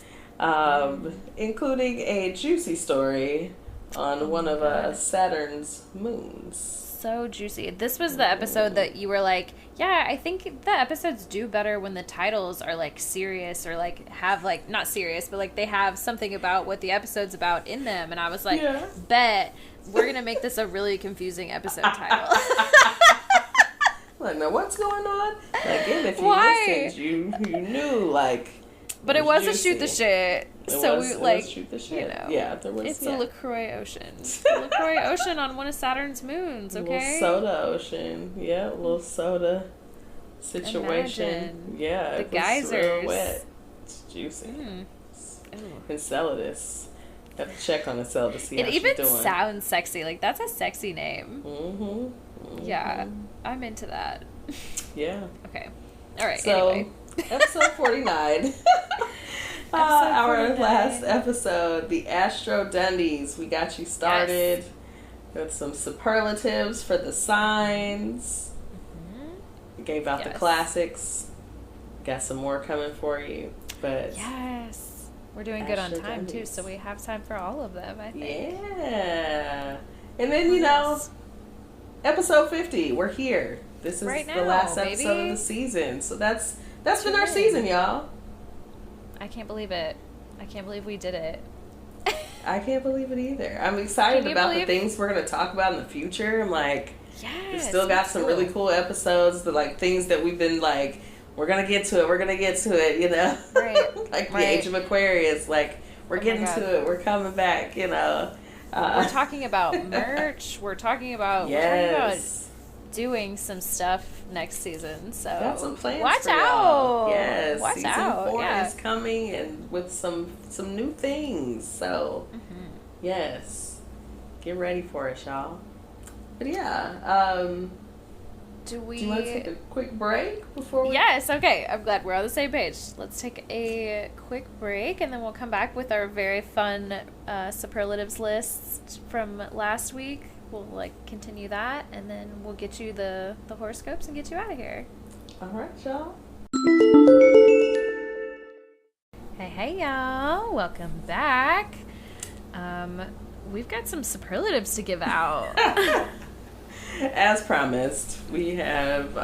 including a juicy story on one of Saturn's moons. So juicy. This was the episode that you were like, yeah, I think the episodes do better when the titles are like serious or like have like, not serious, but like they have something about what the episode's about in them. And I was like, bet we're going to make this a really confusing episode title. Like, now what's going on? Like, and if you listened, you knew, like... But it was a shoot the shit. So we like, shoot the shit. You know, yeah, there was. It's a LaCroix Ocean. The LaCroix Ocean on one of Saturn's moons. Okay. A little soda ocean. Yeah, a little soda situation. Imagine. Yeah, the geysers. Real wet. It's juicy. Enceladus. Have to check on Enceladus to see how she's doing. It even sounds sexy. Like that's a sexy name. Mm-hmm. Yeah, I'm into that. Yeah. Okay. All right. So, anyway. Episode 49. Our last episode, the Astro Dundies. We got you started with some superlatives for the signs. We gave out the classics. Got some more coming for you. But yes, we're doing good on time too, so we have time for all of them, I think. Yeah. And then, episode 50, we're here. This is right now, the last episode of the season. So that's been our season, y'all. I can't believe it. I can't believe we did it. I can't believe it either. I'm excited about the things we're going to talk about in the future. I'm like, we've still got some really cool episodes, the like things that we've been like, we're going to get to it, you know? Right. Like the Age of Aquarius, like, we're getting to it, we're coming back, you know? We're talking about merch. We're talking about doing some stuff next season, so got some plans watch for out. Y'all. Yes, watch season out. 4 is coming and with some new things. So yes, get ready for it, y'all. But yeah, do you want to take a quick break before we? Yes. Okay. I'm glad we're on the same page. Let's take a quick break, and then we'll come back with our very fun superlatives list from last week. We'll continue that, and then we'll get you the horoscopes and get you out of here. All right, y'all. Hey y'all, welcome back. We've got some superlatives to give out. As promised, we have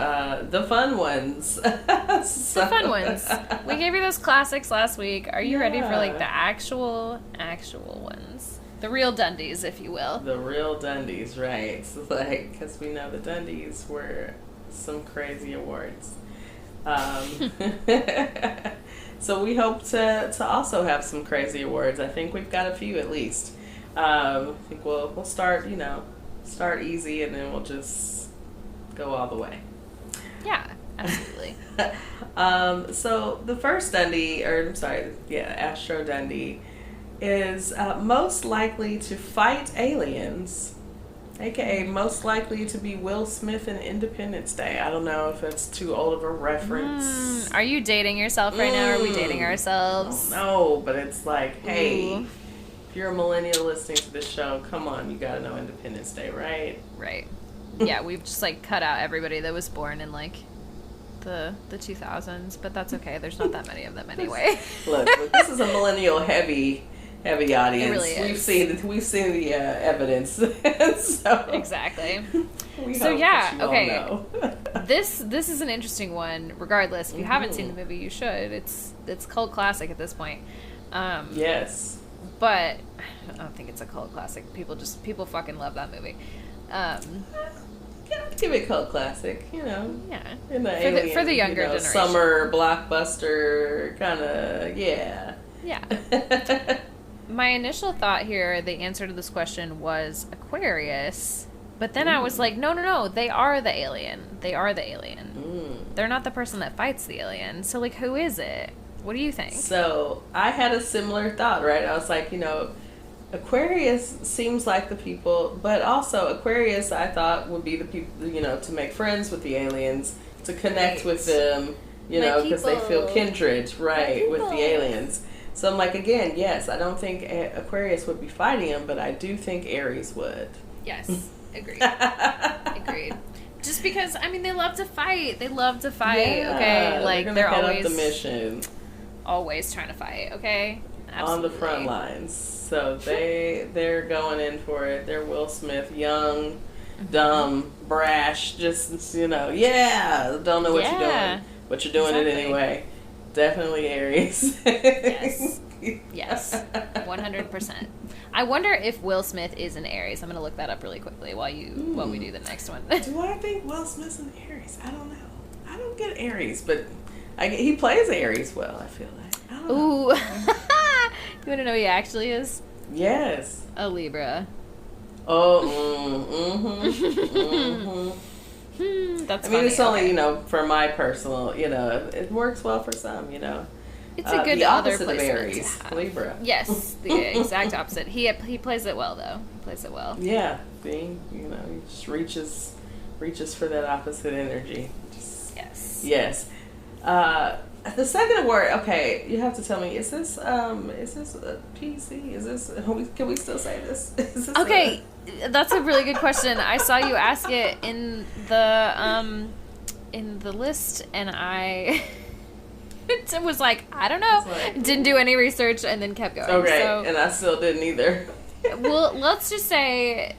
the fun ones. The fun ones. We gave you those classics last week. Are you ready for the actual ones? The real Dundies, if you will. The real Dundies, right. So, because we know the Dundies were some crazy awards. So we hope to also have some crazy awards. I think we've got a few at least. I think we'll start easy, and then we'll just go all the way. Yeah, absolutely. So the first Dundee, Astro Dundee, is most likely to fight aliens, aka most likely to be Will Smith in Independence Day. I don't know if that's too old of a reference. Are you dating yourself right now? Or are we dating ourselves? No, but it's like, hey, if you're a millennial listening to this show, come on, you gotta know Independence Day, right? Right. Yeah, we've just cut out everybody that was born in the 2000s, but that's okay. There's not that many of them anyway. Look, this is a millennial heavy audience. It really is. We've seen the evidence. So exactly. Okay. This is an interesting one. Regardless, if you haven't seen the movie, you should. It's cult classic at this point. Yes. But I don't think it's a cult classic. People fucking love that movie. Give it cult classic, Yeah. In the for the younger generation. Summer blockbuster kind of, yeah. Yeah. My initial thought here, the answer to this question was Aquarius. But then I was like, no, they are the alien. They are the alien. They're not the person that fights the alien. So, like, who is it? What do you think? So, I had a similar thought, right? I was like, Aquarius seems like the people, but also Aquarius, I thought, would be the people, to make friends with the aliens, to connect with them, because they feel kindred, right, with the aliens. So I'm like, again, yes, I don't think Aquarius would be fighting them, but I do think Aries would. Yes, agreed. Agreed. Just because, they love to fight. They love to fight, yeah, okay? Like, they're always up the mission. Always trying to fight, okay? Absolutely. On the front lines. So they're going in for it. They're Will Smith, young, dumb, brash, just, don't know what you're doing. But you're doing it anyway. Definitely Aries. Yes. Yes. 100%. I wonder if Will Smith is an Aries. I'm going to look that up really quickly while we do the next one. Do I think Will Smith's an Aries? I don't know. I don't get Aries, but he plays Aries well, I feel like. I don't know. Ooh. You want to know who he actually is? Yes. A Libra. Oh, That's funny. It's only, for my personal, it works well for some, It's a good the other opposite of placement Aries, to have. Libra. Yes, the exact opposite. He plays it well, though. He plays it well. Yeah, he just reaches for that opposite energy. Yes. The second award, okay, you have to tell me, is this a PC? Can we still say this? Okay, that's a really good question. I saw you ask it in the list, and I was like, I don't know. Didn't do any research, and then kept going. Okay, so, and I still didn't either. Well, let's just say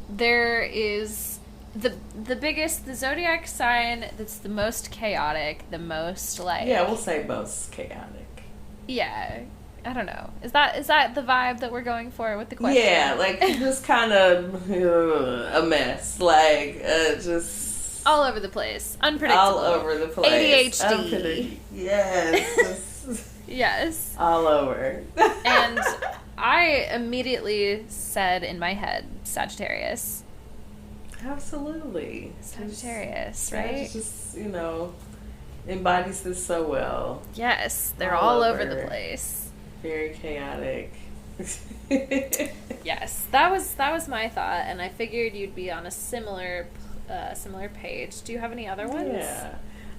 there is the biggest, the zodiac sign that's the most chaotic, the most like... Yeah, we'll say most chaotic. Yeah, I don't know. Is that the vibe that we're going for with the question? Yeah, like just kind of a mess, like just all over the place, unpredictable, all over the place, ADHD. Yes, yes, all over. And I immediately said in my head, Sagittarius. Absolutely, Sagittarius, right? Just embodies this so well. Yes, they're all over the place. Very chaotic. Yes, that was my thought, and I figured you'd be on a similar page. Do you have any other ones? Yeah.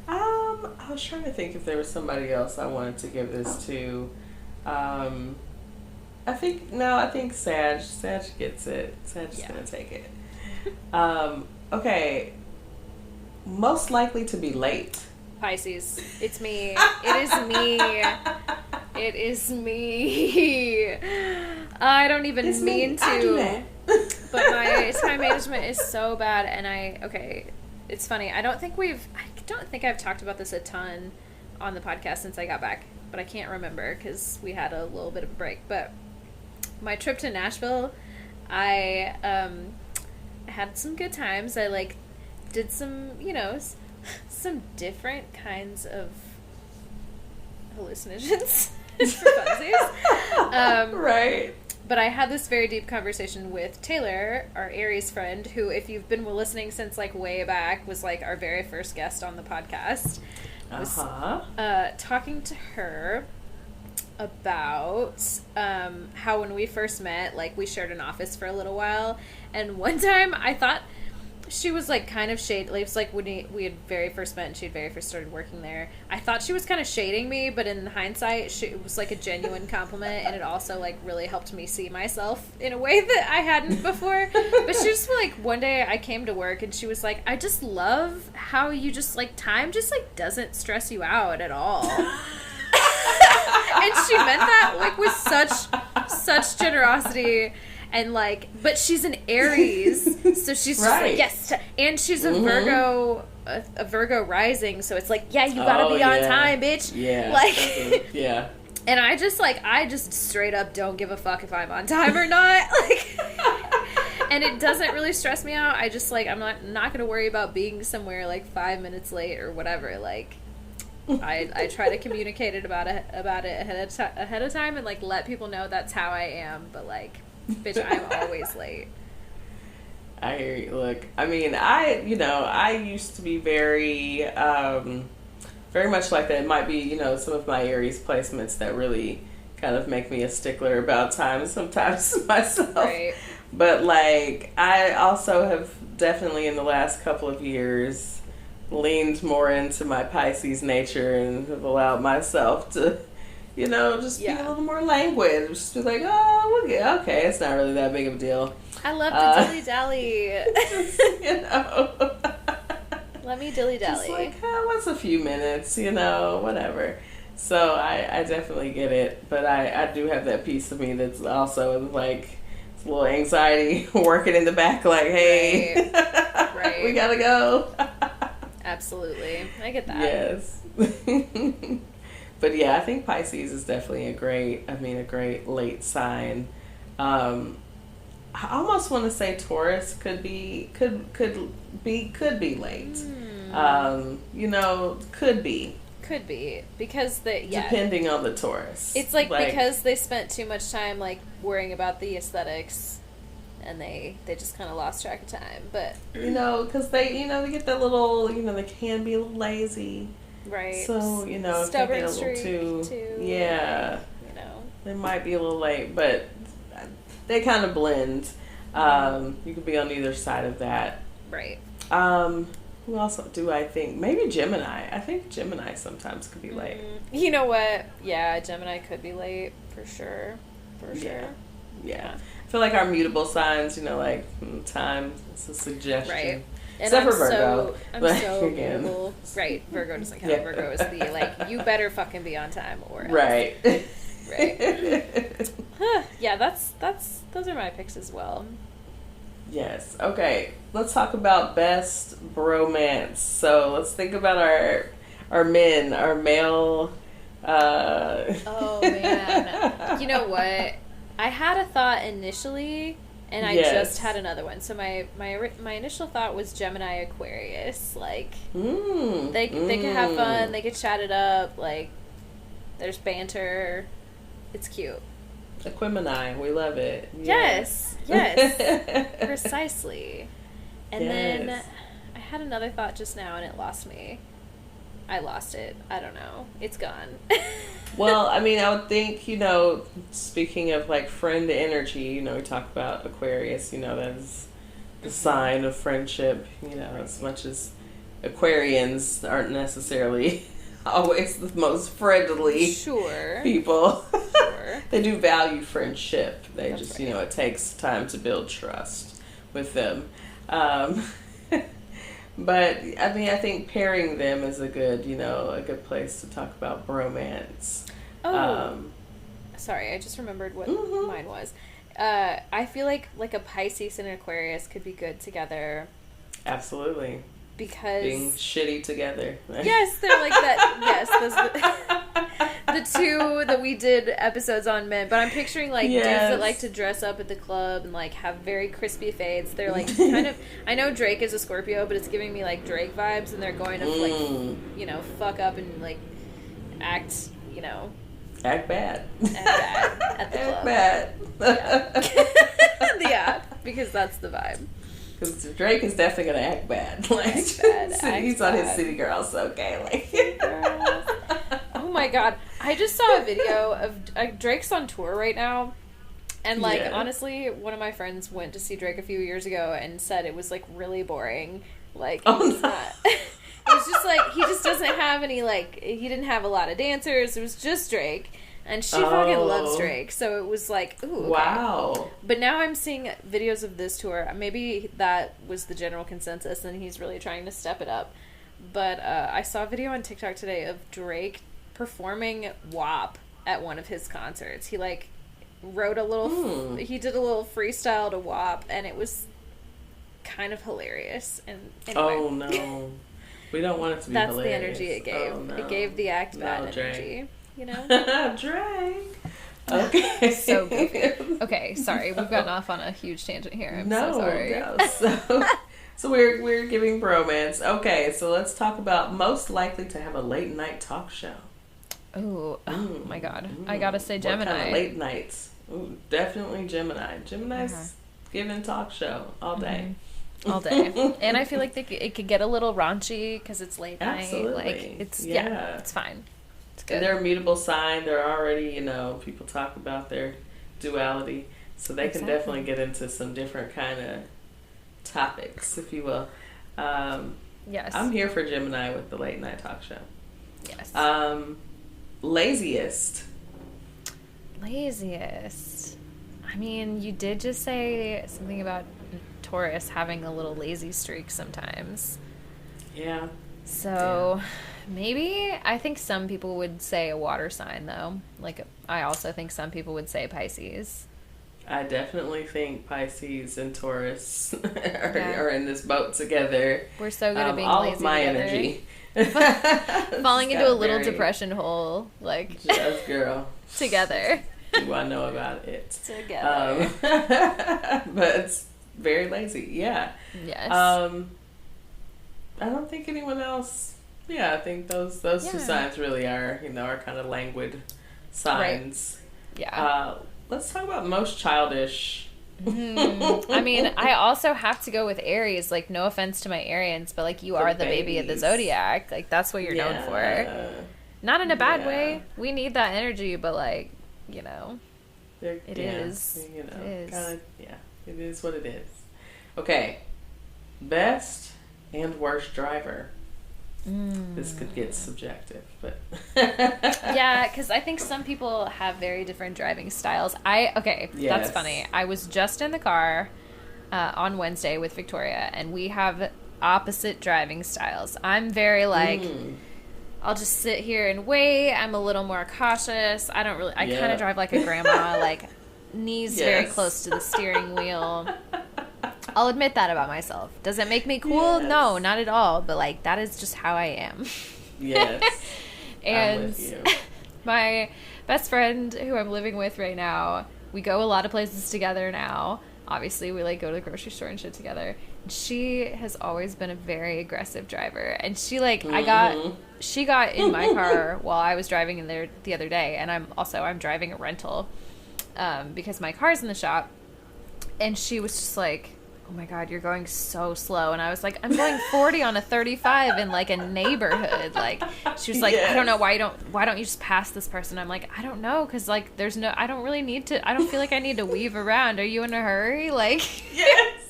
I was trying to think if there was somebody else I wanted to give this to. I think Sag gets it. Sag's gonna take it. Okay. Most likely to be late. Pisces. It's me. It is me. It is me. I don't even mean to. But my time management is so bad, and it's funny. I don't think I've talked about this a ton on the podcast since I got back, but I can't remember because we had a little bit of a break. But my trip to Nashville, I had some good times. I did some, some different kinds of hallucinations for funsies. Right. But I had this very deep conversation with Taylor, our Aries friend, who, if you've been listening since way back, was our very first guest on the podcast. I was talking to her about how when we first met, we shared an office for a little while, and one time I thought she was kind of shade. It was when we had very first met and she had very first started working there. I thought she was kind of shading me, but in hindsight, it was a genuine compliment, and it also really helped me see myself in a way that I hadn't before. But she just one day I came to work and she was like, I just love how you just time just doesn't stress you out at all. And she meant that with such generosity. And but she's an Aries, so she's just yes, and she's a Virgo, a Virgo rising, so it's you gotta be on time, bitch. Yeah, yeah. And I just straight up don't give a fuck if I'm on time or not. And And it doesn't really stress me out. I just, like, I'm not going to worry about being somewhere, like, 5 minutes late or whatever. Like, I try to communicate about it ahead of time and, like, let people know that's how I am. But, like, bitch, I'm always late. I hear you. Look, I mean, I used to be very, very much like that. It might be, some of my Aries placements that really kind of make me a stickler about time sometimes myself. Right. But, like, I also have definitely in the last couple of years leaned more into my Pisces nature and have allowed myself to, just be a little more languid. Just be like, oh, okay, it's not really that big of a deal. I love to dilly-dally. Just, Let me dilly-dally. Just like, what's a few minutes, whatever. So I definitely get it. But I do have that piece of me that's also like, it's a little anxiety working in the back, like, hey, right. We gotta go. Absolutely. I get that. Yes. But yeah, I think Pisces is definitely a great late sign. I almost want to say Taurus could be late. Could be. Could be because depending on the Taurus. It's like because they spent too much time like worrying about the aesthetics, and they just kind of lost track of time. But because they they get that little they can be a little lazy. Right. So, stubborn a streak little too. Yeah. They might be a little late, but they kind of blend. You could be on either side of that. Right. Who else do I think? Maybe Gemini. I think Gemini sometimes could be late. You know what? Yeah, Gemini could be late for sure. Yeah. I feel like our mutable signs, like time, it's a suggestion. Right. And Except for Virgo. I'm so mutable. Right. Virgo doesn't count. Yeah. Virgo is the, like, you better fucking be on time or else. Right. Right. Yeah, those are my picks as well. Yes. Okay. Let's talk about best bromance. So let's think about our men, our male. Oh man. You know what? I had a thought initially, and I just had another one. So my initial thought was Gemini Aquarius. Like they could have fun. They could chat it up. Like there's banter. It's cute. Aquemini, we love it. Yes. Precisely. And then I had another thought just now and it lost me. I lost it. I don't know. It's gone. Well, I mean, I would think, speaking of like friend energy, we talk about Aquarius, that is the sign of friendship, as much as Aquarians aren't necessarily always the most friendly people. Sure. They do value friendship. They That's just, right. It takes time to build trust with them. But I think pairing them is a good place to talk about bromance. Oh, sorry, I just remembered what mine was. I feel like a Pisces and an Aquarius could be good together. Absolutely. Because being shitty together. Yes, they're like that. Yes, the two that we did episodes on men. But I'm picturing dudes that like to dress up at the club and like have very crispy fades. They're like kind of. I know Drake is a Scorpio, but it's giving me like Drake vibes, and they're going to fuck up and like act. Act bad. At the club. Act bad. Yeah. Yeah, because that's the vibe. Because Drake is definitely going to act bad. Like, he's on his City Girls, okay. Like. Oh my god. I just saw a video of Drake's on tour right now. And, honestly, one of my friends went to see Drake a few years ago and said it was, really boring. Like, it's not. It was just, he just doesn't have any, he didn't have a lot of dancers. It was just Drake. And she fucking loves Drake. So it was like, ooh, okay. Wow. But now I'm seeing videos of this tour. Maybe that was the general consensus and he's really trying to step it up. But I saw a video on TikTok today of Drake performing WAP at one of his concerts. He, wrote a little... He did a little freestyle to WAP and it was kind of hilarious. And anyway. Oh, no. We don't want it to be That's hilarious. The energy it gave. Oh, no. It gave the act bad energy. Drake. Drake. Okay. So goofy. Okay, sorry. We've gotten off on a huge tangent here. I'm so sorry. No. So we're giving bromance. Okay, so let's talk about most likely to have a late night talk show. Oh my God. I gotta say Gemini. What kind of late nights? Ooh, definitely Gemini. Gemini's giving talk show all day. All day. And I feel like it could get a little raunchy because it's late night. Absolutely. Like, it's it's fine. It's good. And they're a mutable sign. They're already, people talk about their duality. So they can definitely get into some different kind of topics, if you will. Yes. I'm here for Gemini with the late night talk show. Yes. Laziest. I mean, you did just say something about Taurus having a little lazy streak sometimes. Yeah. So maybe I think some people would say a water sign, though. Like, I also think some people would say Pisces. I definitely think Pisces and Taurus are in this boat together. We're so good at being all lazy of my together. Energy. Falling into a little depression hole, like, just girl. Together. Do I know about it? Together. But it's very lazy, yeah. Yes. I don't think anyone else. Yeah, I think those two signs really are, are kind of languid signs. Right. Yeah. Let's talk about most childish. I mean, I also have to go with Aries. Like, no offense to my Arians, but like, you are the baby of the zodiac. Like, that's what you're known for. Not in a bad way. We need that energy, but like, it is. Kinda, it is what it is. Okay, best and worst driver. This could get subjective, but yeah, because I think some people have very different driving styles. That's funny. I was just in the car on Wednesday with Victoria, and we have opposite driving styles. I'm very like, I'll just sit here and wait. I'm a little more cautious. I kind of drive like a grandma, like knees very close to the steering wheel. I'll admit that about myself. Does it make me cool? Yes. No, not at all. But like, that is just how I am. Yes. And I'm with you. My best friend who I'm living with right now, we go a lot of places together now. Obviously, we like go to the grocery store and shit together. She has always been a very aggressive driver. And she like, she got in my car while I was driving in there the other day. And I'm driving a rental because my car's in the shop. And she was just like, oh my God, you're going so slow. And I was like, I'm going 40 on a 35 in like a neighborhood. Like, she was like, I don't know, why don't you just pass this person? I'm like, I don't know, because like I don't really need to, I don't feel like I need to weave around. Are you in a hurry? Like, yes.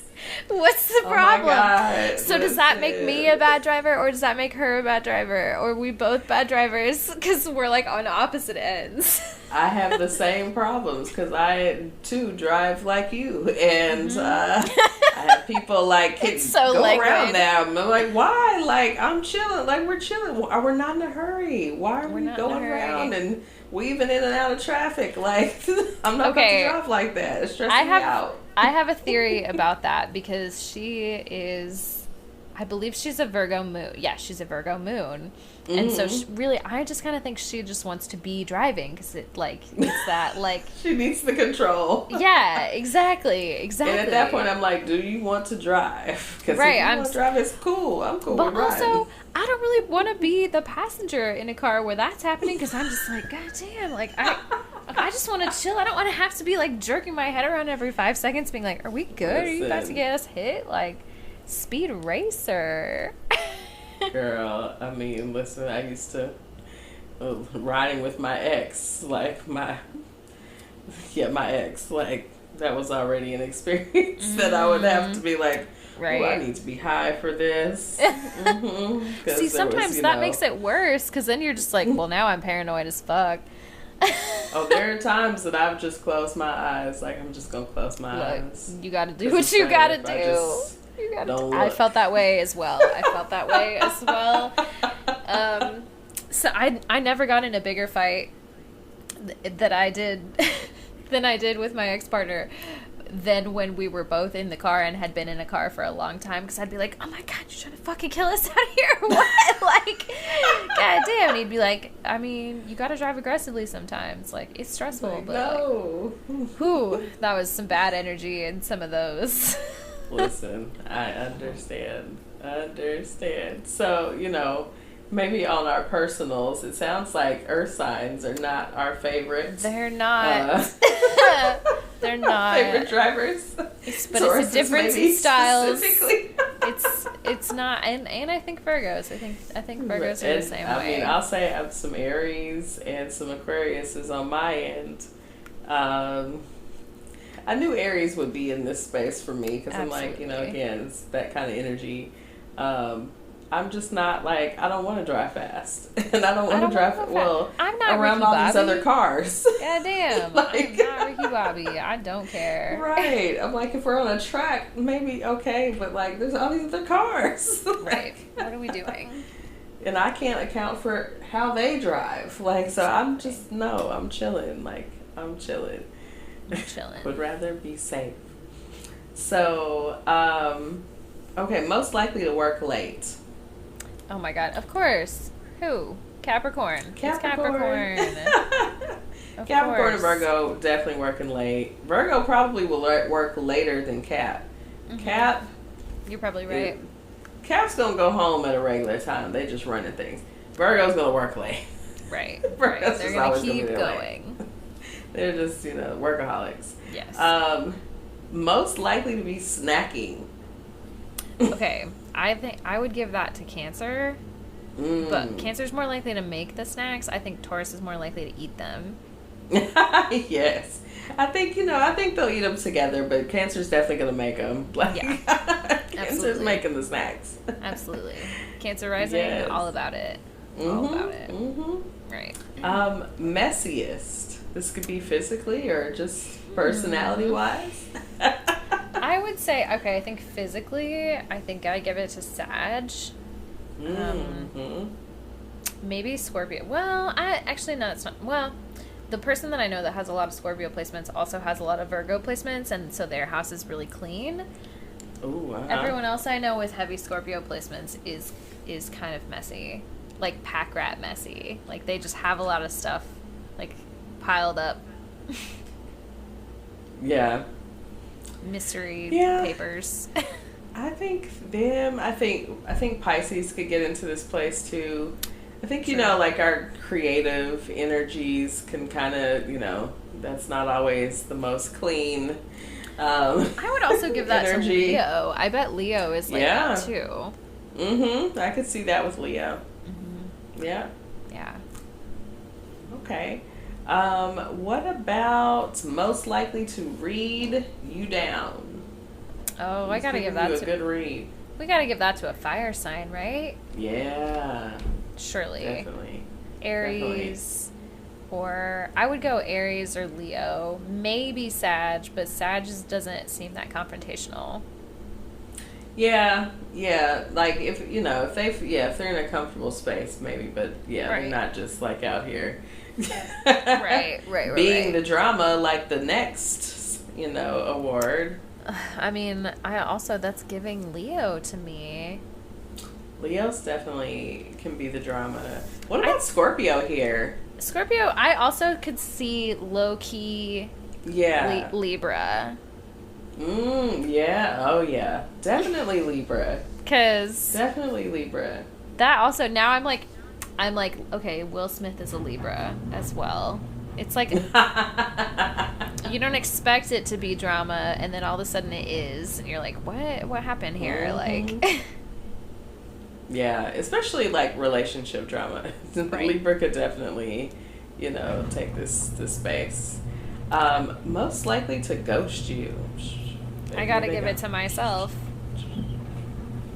What's the problem? Oh my God, so does that make me a bad driver, or does that make her a bad driver? Or are we both bad drivers because we're like on opposite ends? I have the same problems because I too drive like you, and I have people like go around now. I'm like, why? Like, I'm chilling. Like, we're chilling. We're not in a hurry. Why are we going around and weaving in and out of traffic? Like, I'm not going to drive like that. It's stressing me out. I have a theory about that because she is, I believe she's a Virgo moon. Yeah, she's a Virgo moon. And so I just kind of think she just wants to be driving because it's that like. She needs the control. Yeah, exactly. And at that point, I'm like, do you want to drive? Because if you want to drive, it's cool. I'm cool with riding. But also, I don't really want to be the passenger in a car where that's happening because I'm just like, God damn, like I just want to chill. I don't want to have to be like jerking my head around every 5 seconds being like, are we good? Are you about to get us hit? Like, speed racer. Girl, I mean, listen, I used to riding with my ex, like my ex, like that was already an experience that I would have to be like, I need to be high for this. See, sometimes that makes it worse because then you're just like, well, now I'm paranoid as fuck. There are times that I've just closed my eyes, like I'm just gonna close my eyes. You gotta do what you gotta do. I felt that way as well. So I never got in a bigger fight than I did with my ex-partner. than when we were both in the car and had been in a car for a long time, because I'd be like, oh my God, you're trying to fucking kill us out here. What? Like, God damn. And he'd be like, I mean, you got to drive aggressively sometimes. Like, it's stressful, like, but no. Whew, that was some bad energy in some of those. Listen, I understand. So, maybe on our personals, it sounds like earth signs are not our favorites. They're not. They're not. Favorite drivers. But it's a difference in styles. It's not. And I think Virgos. I think Virgos are the same way. I mean, I'll say I have some Aries and some Aquariuses on my end. I knew Aries would be in this space for me because I'm like, again, it's that kind of energy. I'm just not like, I don't want to drive fast. And I don't want to drive, I'm not around Ricky all Bobby. these other cars. God damn. I'm not Ricky Bobby. I don't care. Right. I'm like, if we're on a track, maybe okay, but like, there's all these other cars. Right. What are we doing? And I can't account for how they drive. Like, so I'm just, I'm chilling. Like, I'm chilling. Would rather be safe. So, okay, most likely to work late. Oh my God, of course. Who? Capricorn. It's Capricorn. Capricorn and Virgo definitely working late. Virgo probably will work later than Cap. Mm-hmm. Cap. You're probably right. Cap's gonna go home at a regular time. They just running things. Virgo's gonna work late. Right. Virgo's They're gonna keep going. They're just, workaholics. Yes. Most likely to be snacking. Okay, I think I would give that to Cancer, but Cancer's more likely to make the snacks. I think Taurus is more likely to eat them. Yes, I think they'll eat them together, but Cancer's definitely gonna make them. Like, yeah, Cancer's making the snacks. Absolutely, Cancer rising, yes. All about it. All about it. Mm-hmm. Right. Messiest. This could be physically or just personality-wise. I would say, okay, I think physically, I think I give it to Sag. Maybe Scorpio. Well, no, it's not. Well, the person that I know that has a lot of Scorpio placements also has a lot of Virgo placements, and so their house is really clean. Ooh, Everyone else I know with heavy Scorpio placements is kind of messy. Like pack rat messy. Like they just have a lot of stuff, like, piled up. Yeah. Mystery papers. I think Pisces could get into this place too. I think, like our creative energies can kind of, that's not always the most clean. I would also give that energy. To Leo. I bet Leo is like that too. I could see that with Leo. Yeah. Yeah. Okay. What about most likely to read you down? Oh, I gotta give that to a good read. We gotta give that to a fire sign, right? Yeah. Surely. Definitely. Aries, or I would go Aries or Leo, maybe Sag, but Sag just doesn't seem that confrontational. Yeah. Like if they're in a comfortable space, maybe, but they're not just like out here. right. Being the drama, like the next, award. I mean, that's giving Leo to me. Leo's definitely can be the drama. What about Scorpio here? Scorpio, I also could see low-key Libra. Yeah. Oh, yeah. Definitely Libra. Definitely Libra. That also, now I'm like, okay, Will Smith is a Libra as well. It's like, you don't expect it to be drama, and then all of a sudden it is. And you're like, what happened here? Like... Yeah, especially like relationship drama. Right. Libra could definitely, take this space. Most likely to ghost you. I gotta give it to myself.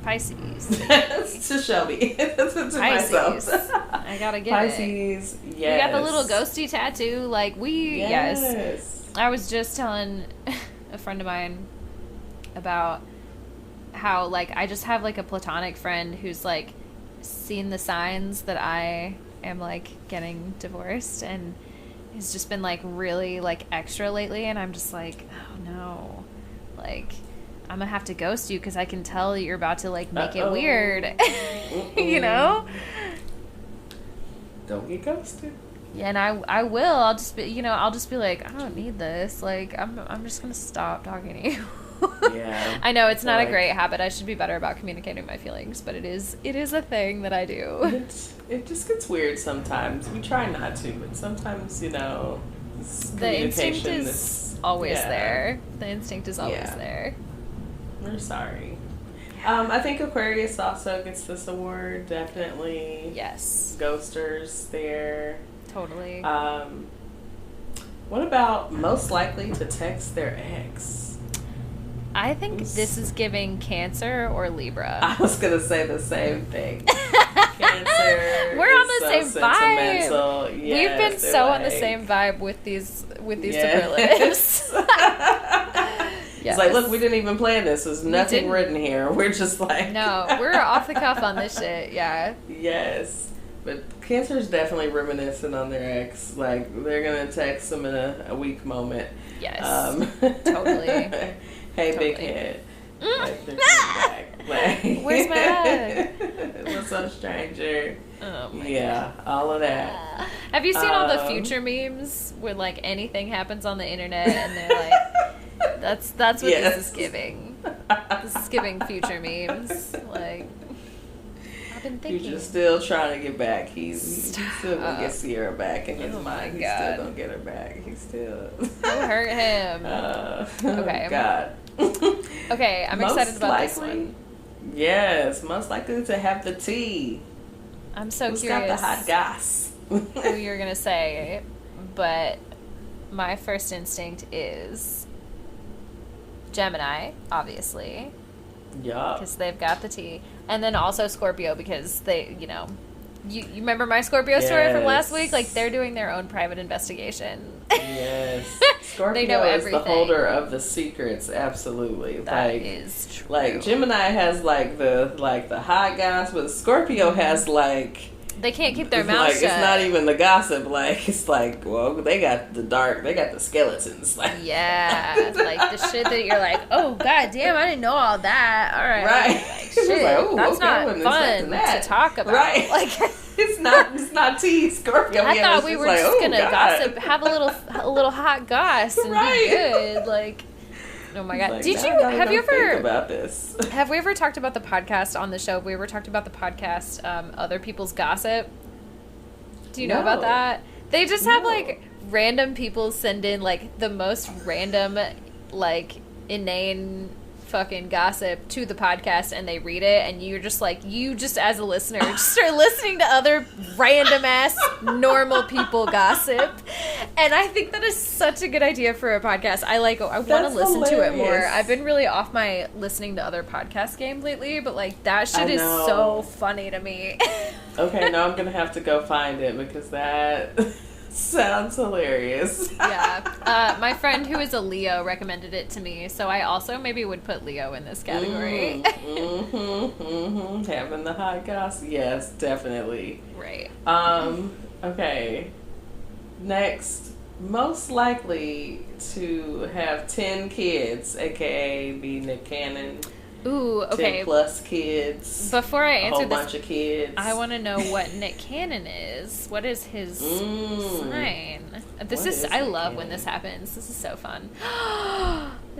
Pisces. To Shelby. To myself. I gotta give Pisces, it. yes. You got the little ghosty tattoo. Like, yes. I was just telling a friend of mine about how, like, I just have, like, a platonic friend who's, like, seen the signs that I am, like, getting divorced, and has just been, like, really, like, extra lately, and I'm just like, oh, no. like, I'm gonna have to ghost you because I can tell you're about to, like, make it weird. You know? Don't get ghosted. Yeah, and I will. I'll just be, like, I don't need this. Like, I'm just gonna stop talking to you. Yeah. I know it's not a great habit. I should be better about communicating my feelings, but it is a thing that I do. It just gets weird sometimes. We try not to, but sometimes, the instinct is always there. The instinct is always there. We're sorry. I think Aquarius also gets this award, definitely. Yes. Ghosters there. Totally. What about most likely to text their ex? I think this is giving Cancer or Libra. I was going to say the same thing. Cancer. We're on the same vibe. Yes, we've been so on the same vibe with these superlatives. It's like, look, we didn't even plan this. There's nothing written here. We're just like... No, we're off the cuff on this shit, yeah. Yes. But Cancer's definitely reminiscent on their ex. Like, they're going to text them in a weak moment. Yes. Totally. Hey, big head. Like, they're coming back. Like, where's my hug? What's up, stranger? Oh my God. All of that. Have you seen all the future memes where, like, anything happens on the internet and they're like, that's what this is giving. This is giving future memes. Like, I've been thinking. You're just still trying to get back. He's still going to get Sierra back in his mind. He's still going to get her back. He's still... Don't hurt him. Okay. God. Okay, I'm excited about this one. Yes, most likely to have the tea. I'm so Who's curious. got the hot goss? Who you're going to say, but my first instinct is Gemini, obviously. Yeah. Because they've got the tea. And then also Scorpio because they, you remember my Scorpio story from last week? Like, they're doing their own private investigation. Yes. Scorpio they know is everything. the holder of the secrets, absolutely. That is true. Like, Gemini has, the hot goss, but Scorpio has, they can't keep their mouths shut. It's not even the gossip. It's like, well, they got the skeletons. Yeah. Like, the shit that you're like, oh, god damn, I didn't know all that. All right. Right. Like, shit, that's not fun to talk about. Right. Like, it's not tea, Scorpio. I thought we were just gonna gossip, have a little hot goss, and be good. Like, oh my god! Like, have you ever think about this? Have we ever talked about the podcast on the show? Have we ever talked about the podcast, Other People's Gossip? Do you know about that? They just have random people send in the most random, inane fucking gossip to the podcast, and they read it, and you're just you as a listener just start listening to other random ass normal people gossip, and I think that is such a good idea for a podcast. I want to listen to it more. I've been really off my listening to other podcast game lately, but that shit is so funny to me. Okay, now I'm gonna have to go find it because that sounds hilarious. Yeah. My friend who is a Leo recommended it to me, so I also maybe would put Leo in this category. Having the hot goss. Yes, definitely. Right. Okay. Next, most likely to have 10 kids, aka be Nick Cannon. Ooh, okay. 10 plus kids. Before I answer this, bunch of kids. I want to know what Nick Cannon is. What is his sign? I love when this happens. This is so fun.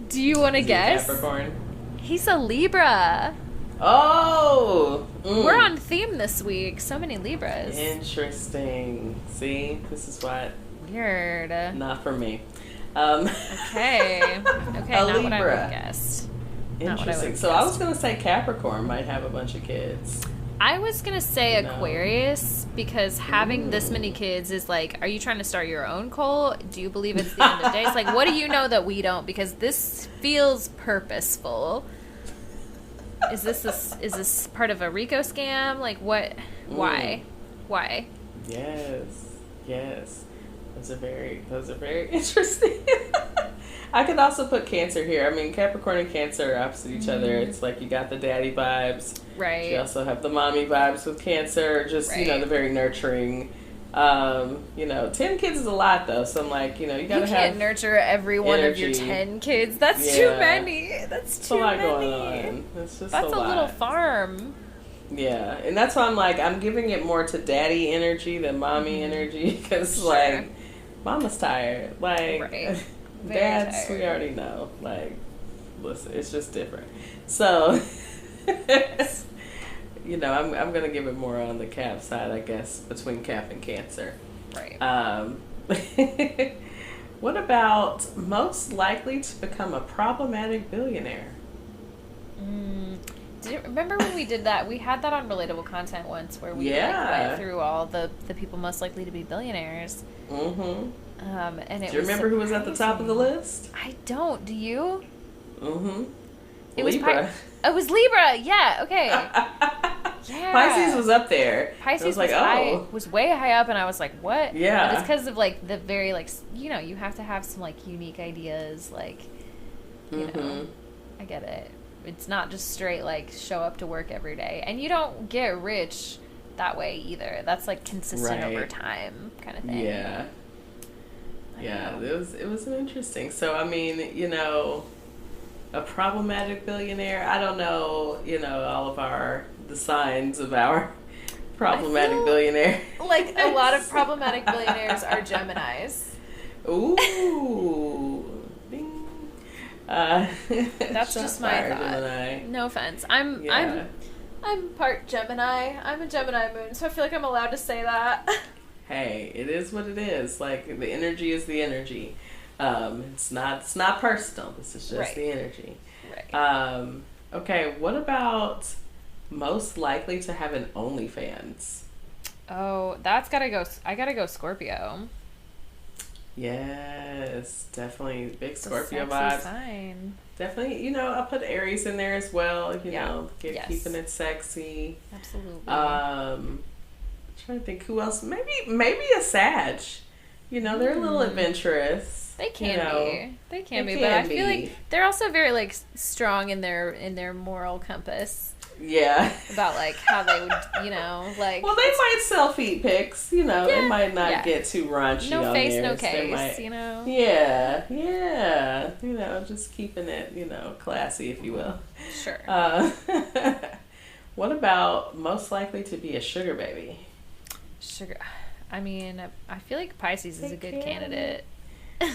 Do you want to guess? Capricorn. He's a Libra. Oh! We're on theme this week. So many Libras. Interesting. See? This is what... Weird. Not for me. Okay. Okay, not Libra. what I would have guessed. Interesting. So I was going to say Capricorn might have a bunch of kids. I was going to say Aquarius because having this many kids is are you trying to start your own cult? Do you believe it's the end of days? What do you know that we don't? Because this feels purposeful. Is this part of a Rico scam? What? Why? Why? Yes. Those are very interesting. I could also put Cancer here. I mean, Capricorn and Cancer are opposite each other. It's you got the daddy vibes. Right. You also have the mommy vibes with Cancer. Just, the very nurturing. 10 kids is a lot, though. So I'm you gotta have You can't nurture every one of your 10 kids. That's too many. That's It's too a lot many. going on. It's just That's a a lot. little farm. Yeah, and that's why I'm like, I'm giving it more to daddy energy than mommy energy, because Sure. like, mama's tired. Like, Right. Very dads, we tired. already know. Like, listen, it's just different. So, you know, I'm gonna give it more on the Cap side, I guess, between Cap and Cancer. Right. What about most likely to become a problematic billionaire? Remember when we did that? We had that on Relatable Content once where we went through all the people most likely to be billionaires. Mm-hmm. And it Do you remember who was at the top of the list? I don't. Do you? Mm-hmm. It Libra. It was Libra. Yeah. Okay. Yeah. Pisces was up there. Pisces was like, was way high up, and I was like, "What?" Yeah. But it's because of like the very like you have to have some like unique ideas, like you know. I get it. It's not just straight like show up to work every day, and you don't get rich that way either. That's like consistent over time kind of thing. Yeah. Yeah, it was an interesting. So I mean, you know, a problematic billionaire. I don't know, you know, all of the signs of our problematic billionaire. Like a lot of problematic billionaires are Geminis. Ooh. Bing. That's just my thought. Gemini. No offense. I'm part Gemini. I'm a Gemini moon, so I feel like I'm allowed to say that. Hey, it is what it is. Like, the energy is the energy. It's not personal. This is just the energy. Right. Okay, what about most likely to have an OnlyFans? Oh, that's gotta go. I gotta go Scorpio. Yes, definitely big It's Scorpio a sexy vibes. Sign. Definitely, you know, I'll put Aries in there as well. You know, Yes. keeping it sexy. Absolutely. Trying to think who else. Maybe a Sag. You know, they're a little adventurous. They can be. They can be, They but can I feel be. like they're also very like strong in their moral compass Yeah. about like how they would, you know, like. Well, they might sell feet pics. You know, Yeah, it might not yeah. get too raunchy. No on face, theirs. no They case. might- You know. Yeah, yeah. You know, just keeping it, you know, classy, if you will. Sure. What about most likely to be a sugar baby? Sugar. I mean, I feel like Pisces is a good candidate.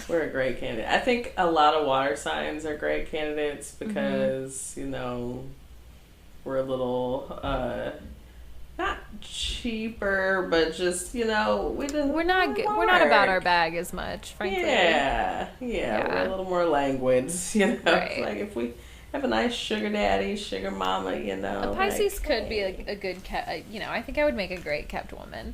We're a great candidate. I think a lot of water signs are great candidates because, you know, we're a little, not cheaper, but just, you know, We're not about our bag as much, frankly. Yeah, we're a little more languid, you know. Right. Like if we have a nice sugar daddy, sugar mama, you know. A Pisces like, could be a good you know, I think I would make a great kept woman.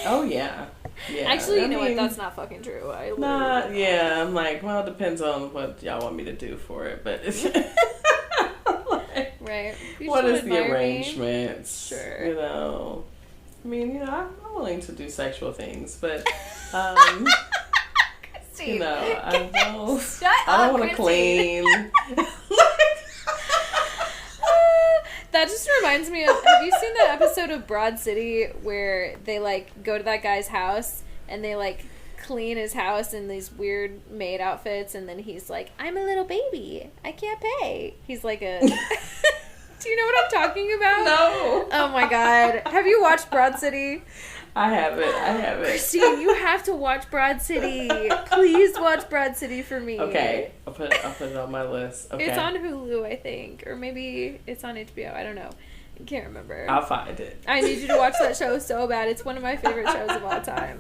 Oh yeah. Yeah. Actually, you know what? mean, That's not fucking true. yeah, I'm like, well, it depends on what y'all want me to do for it, but it's like, right. You what just is the admire me. arrangements? Sure. You know. I mean, you know, I'm willing to do sexual things, but Christine, you know, I Shut don't up, want to Christine. clean. That just reminds me of, have you seen that episode of Broad City where they like go to that guy's house and they like clean his house in these weird maid outfits, and then he's like, I'm a little baby, I can't pay. He's like a do you know what I'm talking about? No. Oh my god, have you watched Broad City? I haven't. Christine, you have to watch Broad City. Please watch Broad City for me. Okay, I'll put it on my list. Okay. It's on Hulu, I think, or maybe it's on HBO. I don't know. I can't remember. I'll find it. I need you to watch that show so bad. It's one of my favorite shows of all time.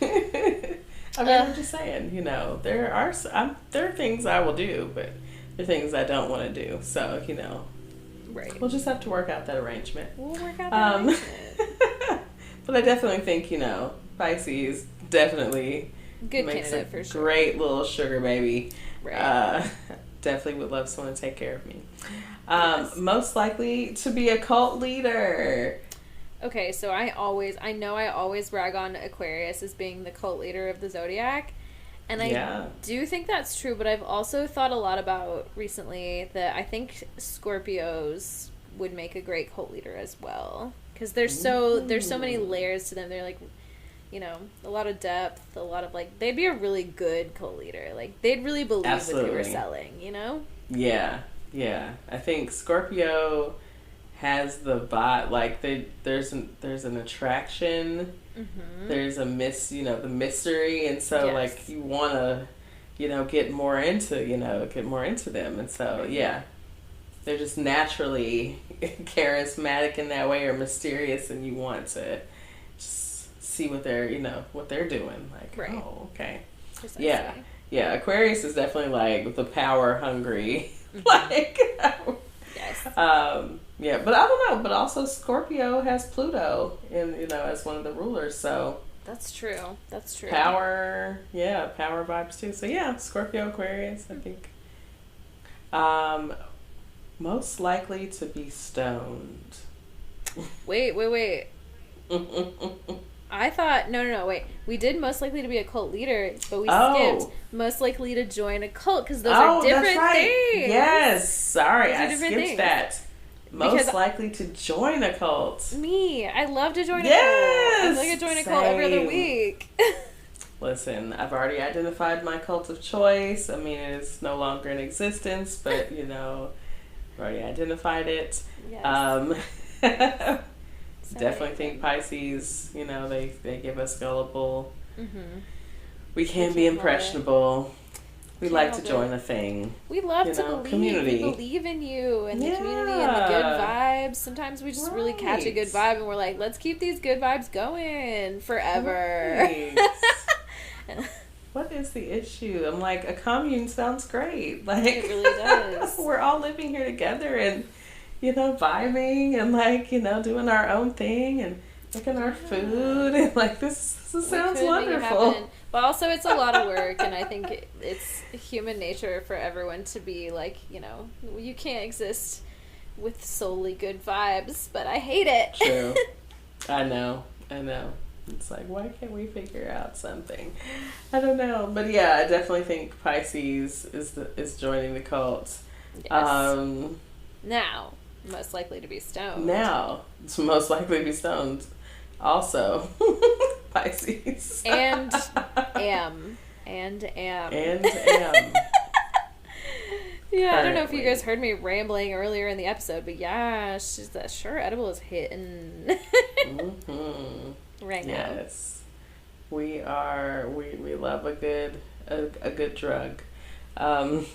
I mean, I'm just saying, you know, there are things I will do, but there are things I don't want to do. So, you know, right. we'll just have to work out that arrangement. We'll work out that arrangement. But I definitely think, you know, Pisces definitely Good makes candidate a for sure. great little sugar baby. Right. Definitely would love someone to take care of me. Yes. Most likely to be a cult leader. Okay, so I always rag on Aquarius as being the cult leader of the zodiac. And I do think that's true, but I've also thought a lot about recently that I think Scorpios would make a great cult leader as well. Because there's so many layers to them. They're like, you know, a lot of depth, a lot of, like, they'd be a really good cult leader. Like, they'd really believe Absolutely. what they were selling, you know? Yeah, yeah. I think Scorpio has the vibe, like, there's an attraction, there's a the mystery, and so, Yes. like, you want to, get more into them, and so, yeah. They're just naturally charismatic in that way, or mysterious, and you want to just see what they're doing. Like, Right. oh, okay. Precisely. Yeah. Aquarius is definitely like the power hungry, like. Yes. Yeah, but I don't know. But also Scorpio has Pluto as one of the rulers, so. That's true. Power vibes too. So yeah, Scorpio, Aquarius, I think. Most likely to be stoned. Wait. I thought, no, wait. We did most likely to be a cult leader, but we skipped most likely to join a cult, because those are different that's right. things. Yes, sorry, I skipped things. that. Most likely to join a cult. Me, I love to join a cult. Yes! I feel like I join a cult every other week. Listen, I've already identified my cult of choice. I mean, it's no longer in existence, but, I've already identified it. Yes. Definitely think Pisces, they give us gullible. We can be impressionable. We like to join a thing. We love to believe. Community. We believe in you and the community and the good vibes. Sometimes we just really catch a good vibe and we're like, let's keep these good vibes going forever. Right. What is the issue? I'm like, a commune sounds great. Like, it really does. We're all living here together and, vibing and, like, doing our own thing and making our food. And, like, this sounds wonderful. But also it's a lot of work, and I think it's human nature for everyone to be like, you can't exist with solely good vibes, but I hate it. True. I know. It's like, why can't we figure out something? I don't know. But yeah, I definitely think Pisces is joining the cult. Yes. Now, most likely to be stoned. It's most likely to be stoned. Also, Pisces. And am. Yeah, I don't know if you guys heard me rambling earlier in the episode, but yeah, that sure edible is hitting right now. Yes, we are. We love a good drug. That's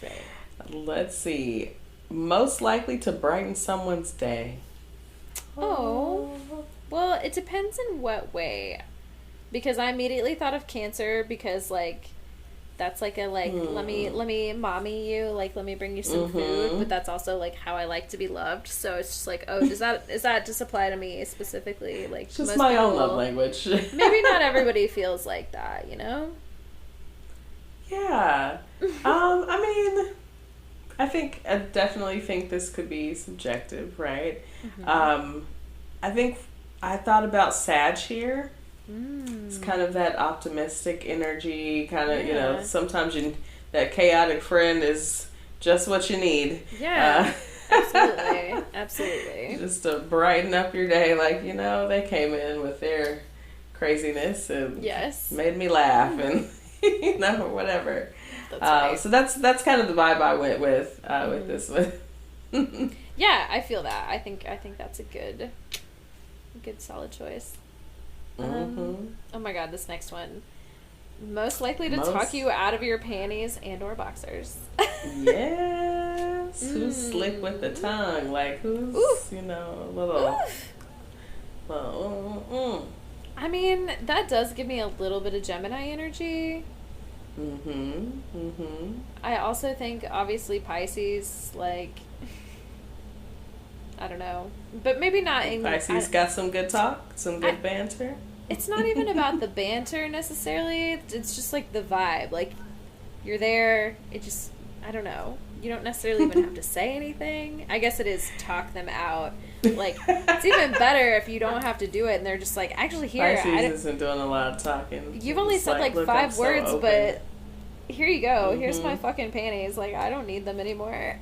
right. Let's see. Most likely to brighten someone's day. Oh, well, it depends in what way, because I immediately thought of Cancer, because like that's like a let me mommy you, like let me bring you some food, but that's also like how I like to be loved. So it's just like, is that just apply to me specifically? Like, it's just my own love language. Maybe not everybody feels like that, Yeah. I definitely think this could be subjective, right? I thought about Sag here. It's kind of that optimistic energy, kind of, sometimes that chaotic friend is just what you need. Yeah, absolutely. Just to brighten up your day, like, they came in with their craziness and made me laugh and, whatever. That's right. So that's kind of the vibe I went with this one. Yeah, I feel that. I think that's a good solid choice. Oh my god, this next one. Most likely to talk you out of your panties and or boxers. Yes. Who's slick with the tongue? Like, who's, a little... I mean, that does give me a little bit of Gemini energy. I also think, obviously, Pisces, like... I don't know. But maybe not in... Pisces got some good talk, some good banter. It's not even about the banter, necessarily. It's just, like, the vibe. Like, you're there, it just... I don't know. You don't necessarily even have to say anything. I guess it is talk them out. Like, it's even better if you don't have to do it, and they're just like, actually, here... Pisces isn't doing a lot of talking. You've only said, like 5 words, but... Here you go. Here's my fucking panties. Like, I don't need them anymore.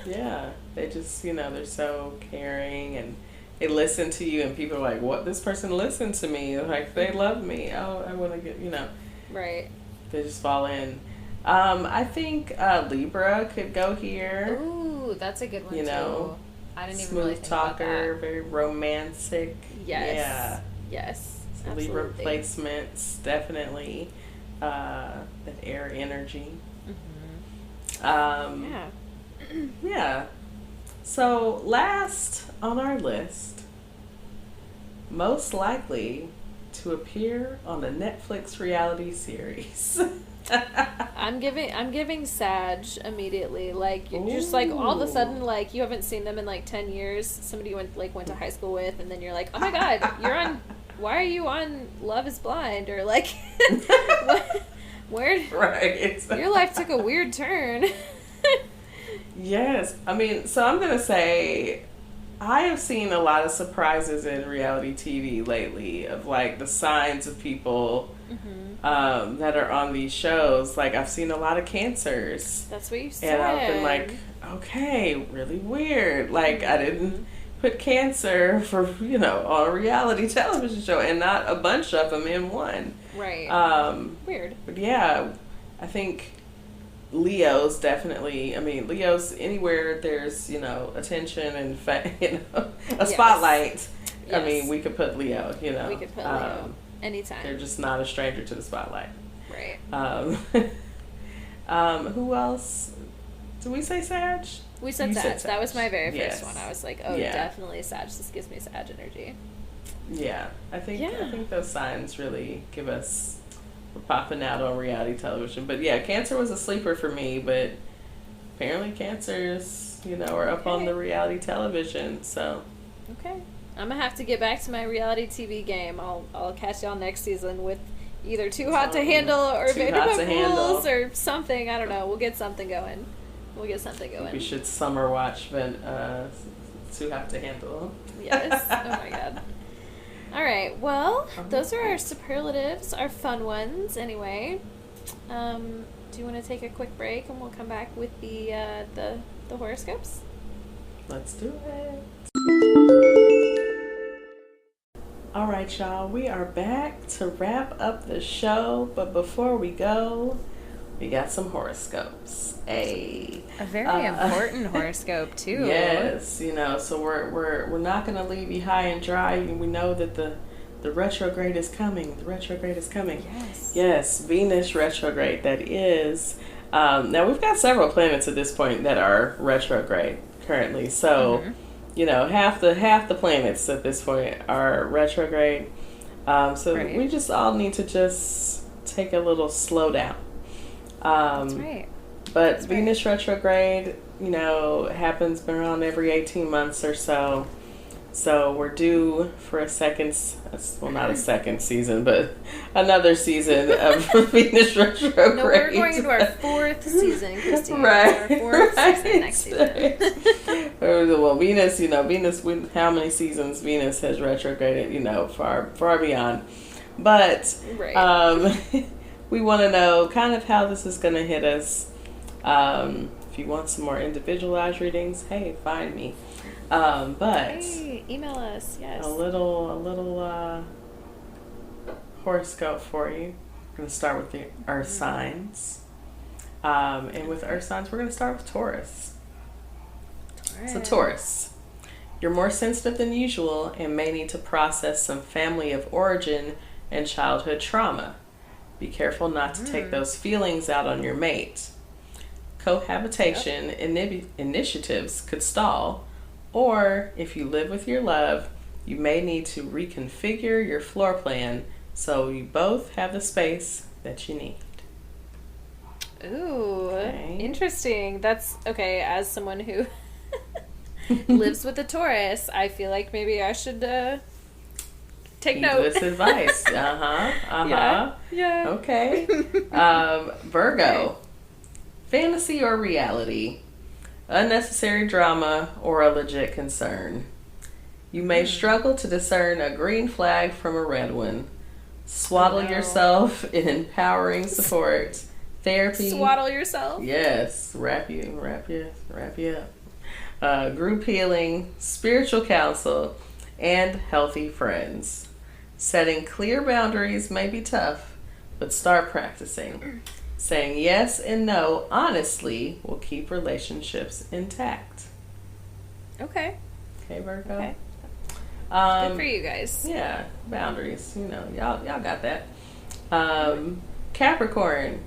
Yeah. They just, they're so caring and they listen to you and people are like, what, this person listened to me, like they love me, oh, I want to get, Right. they just fall in. I think Libra could go here. Ooh, that's a good one too. I didn't even really really think talker, about that. Very romantic. Yes. Yeah. Yes. So Libra placements, definitely that air energy. Yeah. Yeah. So last on our list, most likely to appear on a Netflix reality series. I'm giving Sag immediately. Like, you're just like, all of a sudden, like, you haven't seen them in like 10 years. Somebody went to high school with, and then you're like, oh my god, why are you on Love is Blind? Or like, where? Right. Your life took a weird turn. Yes. I mean, so I'm going to say I have seen a lot of surprises in reality TV lately of like the signs of people that are on these shows. Like, I've seen a lot of Cancers. That's what you said. And I've been like, okay, really weird. Like, I didn't put Cancer for, on a reality television show, and not a bunch of them in one. Right. Weird. But yeah, I think Leo's definitely, Leo's anywhere there's, attention and, a spotlight. Yes. We could put Leo, We could put Leo anytime. They're just not a stranger to the spotlight. Right. Who else? Did we say Sag? We said Sag. That was my very Yes. first one. I was like, oh, definitely Sag. This gives me Sag energy. Yeah. I think those signs really give us, we're popping out on reality television. But yeah, Cancer was a sleeper for me, but apparently Cancers, are up on the reality television, so. Okay. I'm gonna have to get back to my reality TV game. I'll catch y'all next season with either Too Hot to Handle or Vanderpump Rules or something. I don't know. We'll get something going. We should summer watch Too Hot to Handle. Yes. Oh my god. All right. Well, those are our superlatives, our fun ones. Anyway, do you want to take a quick break and we'll come back with the horoscopes? Let's do it. All right, y'all. We are back to wrap up the show, but before we go, we got some horoscopes. A very important horoscope too. Yes, so we're not going to leave you high and dry. We know that the retrograde is coming. The retrograde is coming. Yes, Venus retrograde. That is. Now we've got several planets at this point that are retrograde currently. So, half the planets at this point are retrograde. We just all need to just take a little slow down. That's right. But Venus retrograde, happens around every 18 months or so. So we're due for not a second season, but another season of Venus retrograde. No, we're going into our fourth season, Christine. Right. Our fourth season next season. Well, Venus, how many seasons Venus has retrograded, far beyond. But we want to know kind of how this is going to hit us. If you want some more individualized readings, hey, find me. But email us. Yes. A little horoscope for you. We're going to start with the Earth signs. And with Earth signs, we're going to start with Taurus. So Taurus, you're more sensitive than usual and may need to process some family of origin and childhood trauma. Be careful not to take those feelings out on your mate. Cohabitation initiatives could stall, or if you live with your love, you may need to reconfigure your floor plan so you both have the space that you need. Ooh, interesting. That's okay. As someone who lives with a Taurus, I feel like maybe I should take note. This advice. Yeah. Okay. Virgo. Fantasy or reality? Unnecessary drama or a legit concern? You may struggle to discern a green flag from a red one. Swaddle yourself in empowering support. Therapy. Swaddle yourself? Yes. Wrap you up. Group healing, spiritual counsel, and healthy friends. Setting clear boundaries may be tough, but start practicing. Saying yes and no honestly will keep relationships intact. Okay. Okay, Virgo? Okay. Good for you guys. Yeah, boundaries. You know, y'all got that. Capricorn,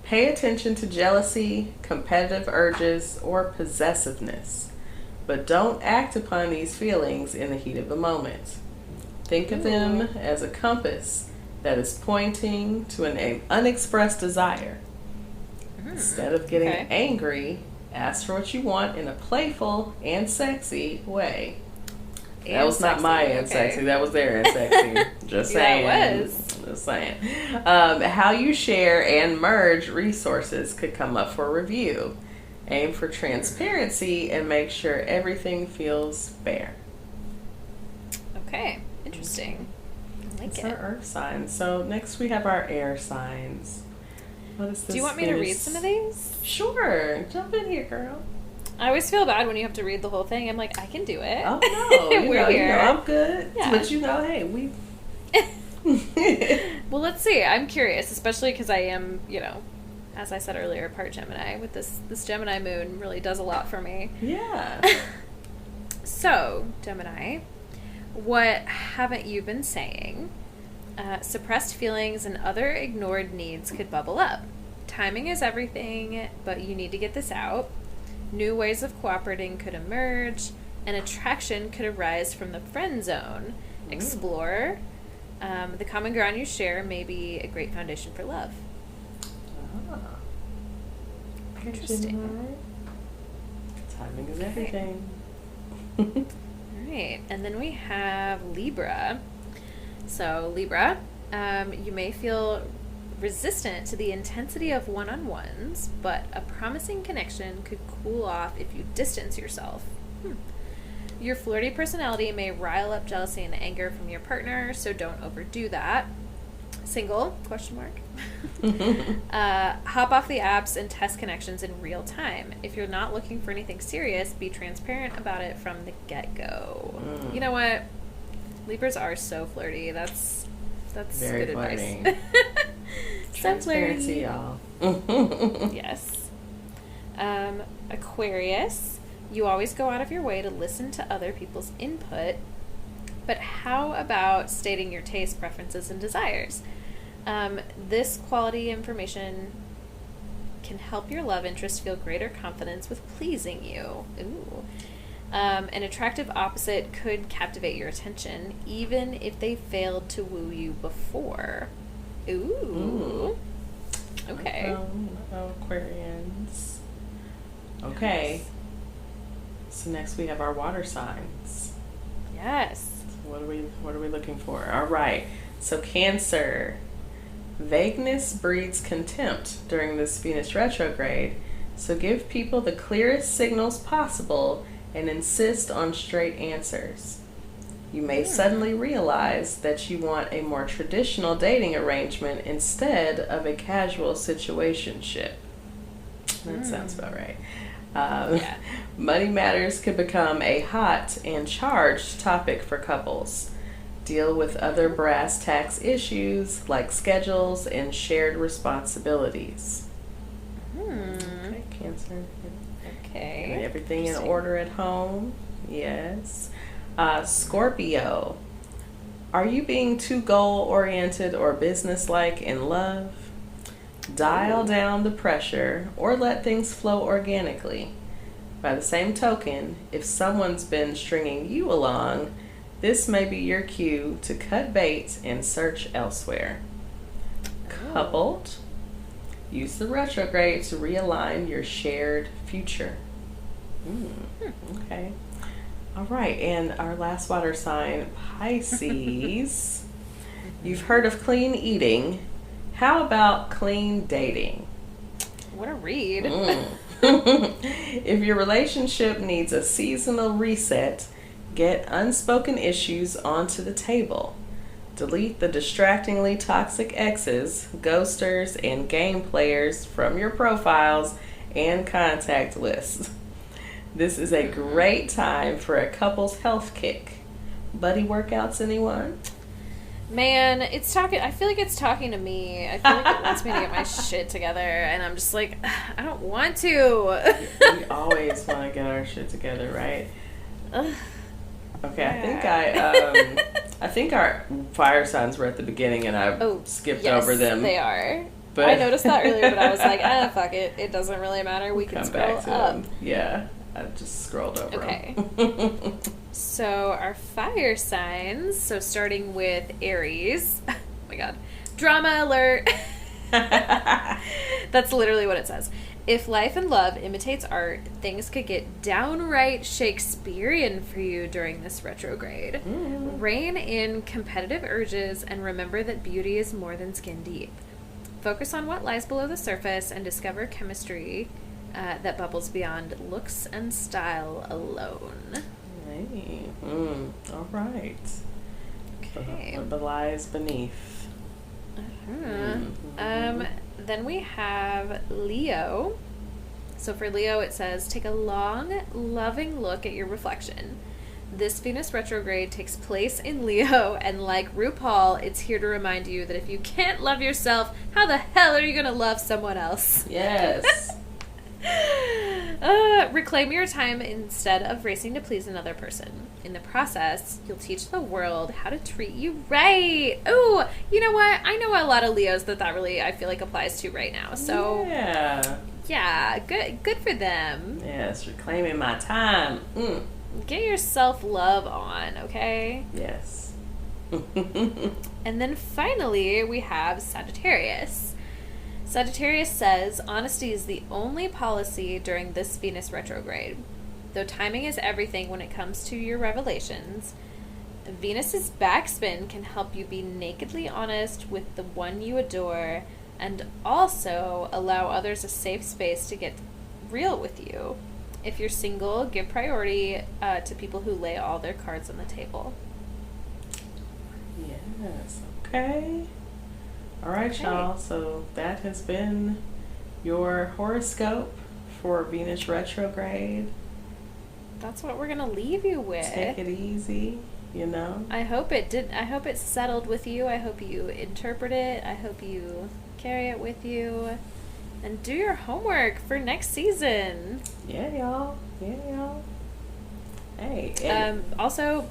pay attention to jealousy, competitive urges, or possessiveness, but don't act upon these feelings in the heat of the moment. Think of them as a compass that is pointing to an unexpressed desire. Instead of getting angry, ask for what you want in a playful and sexy way. That was not my and sexy. That was their and sexy. Just saying. Yeah, it was. Just saying. How you share and merge resources could come up for review. Aim for transparency and make sure everything feels fair. Okay. Interesting. I like It's it. our earth signs. So next we have our air signs. What is this? Do you want me to read some of these? Sure. Jump in here, girl. I always feel bad when you have to read the whole thing. I'm like, I can do it. Oh no, We're here. I'm good. Yeah. But hey, we. Well, let's see. I'm curious, especially because I am, as I said earlier, part Gemini. With this Gemini moon really does a lot for me. Yeah. So, Gemini, what haven't you been saying? Suppressed feelings and other ignored needs could bubble up. Timing is everything, but you need to get this out. New ways of cooperating could emerge. An attraction could arise from the friend zone. Explore. The common ground you share may be a great foundation for love. Interesting. Timing is everything. All right. And then we have Libra. So, Libra, you may feel resistant to the intensity of one-on-ones, but a promising connection could cool off if you distance yourself. Your flirty personality may rile up jealousy and anger from your partner, so don't overdo that. Single? ? Hop off the apps and test connections in real time. If you're not looking for anything serious, be transparent about it from the get-go. You know what? Libras are so flirty. That's very good flirty. advice. So Transparency, y'all. Yes. Aquarius, you always go out of your way to listen to other people's input, but how about stating your tastes, preferences, and desires? This quality information can help your love interest feel greater confidence with pleasing you. Ooh. An attractive opposite could captivate your attention, even if they failed to woo you before. Ooh. Okay. Aquarians. Okay. Yes. So next we have our water signs. Yes. What are we looking for? All right. So Cancer. Vagueness breeds contempt during this Venus retrograde, so give people the clearest signals possible and insist on straight answers. You may suddenly realize that you want a more traditional dating arrangement instead of a casual situationship. That sounds about right. Yeah. Money matters could become a hot and charged topic for couples. Deal with other brass tacks issues like schedules and shared responsibilities. Okay, Cancer. Okay. And everything in order at home. Yes. Scorpio. Are you being too goal-oriented or business-like in love? Dial down the pressure or let things flow organically. By the same token, if someone's been stringing you along, this may be your cue to cut bait and search elsewhere. Coupled, use the retrograde to realign your shared future. Okay. All right, and our last water sign, Pisces. You've heard of clean eating. How about clean dating? What a read. If your relationship needs a seasonal reset, get unspoken issues onto the table. Delete the distractingly toxic exes, ghosters, and game players from your profiles and contact lists. This is a great time for a couple's health kick. buddy workouts, anyone? Man, it's talking. I feel like it's talking to me. I feel like it wants me to get my shit together, and I'm just like, I don't want to. We always want to get our shit together, right? Okay, Yeah. I think our fire signs were at the beginning, and I skipped over them. They are. But I noticed that earlier, but I was like, fuck it. It doesn't really matter. We can scroll back to up. them. Yeah, I just scrolled over. Okay. So our fire signs. So starting with Aries. Oh my god. Drama alert. That's literally what it says. If life and love imitates art, things could get downright Shakespearean for you during this retrograde. Rein in competitive urges and remember that beauty is more than skin deep. Focus on what lies below the surface and discover chemistry that bubbles beyond looks and style alone. Hey. All right. Okay. What lies beneath? Then we have Leo. So for Leo, it says, take a long, loving look at your reflection. This Venus retrograde takes place in Leo, and like RuPaul, it's here to remind you that if you can't love yourself, how the hell are you going to love someone else? Yes. Reclaim your time instead of racing to please another person. In the process, you'll teach the world how to treat you right. Oh, you know what? I know a lot of Leos that really, I feel like, applies to right now. So yeah, good for them. Yes, reclaiming my time. Get your self-love on, okay? Yes. And then finally, we have Sagittarius. Sagittarius says, honesty is the only policy during this Venus retrograde. Though timing is everything when it comes to your revelations, Venus's backspin can help you be nakedly honest with the one you adore and also allow others a safe space to get real with you. If you're single, give priority to people who lay all their cards on the table. Yes, okay. All right, y'all. So that has been your horoscope for Venus retrograde. That's what we're going to leave you with. Take it easy, you know. I hope it settled with you. I hope you interpret it. I hope you carry it with you. And do your homework for next season. Yeah, y'all. Hey. Also,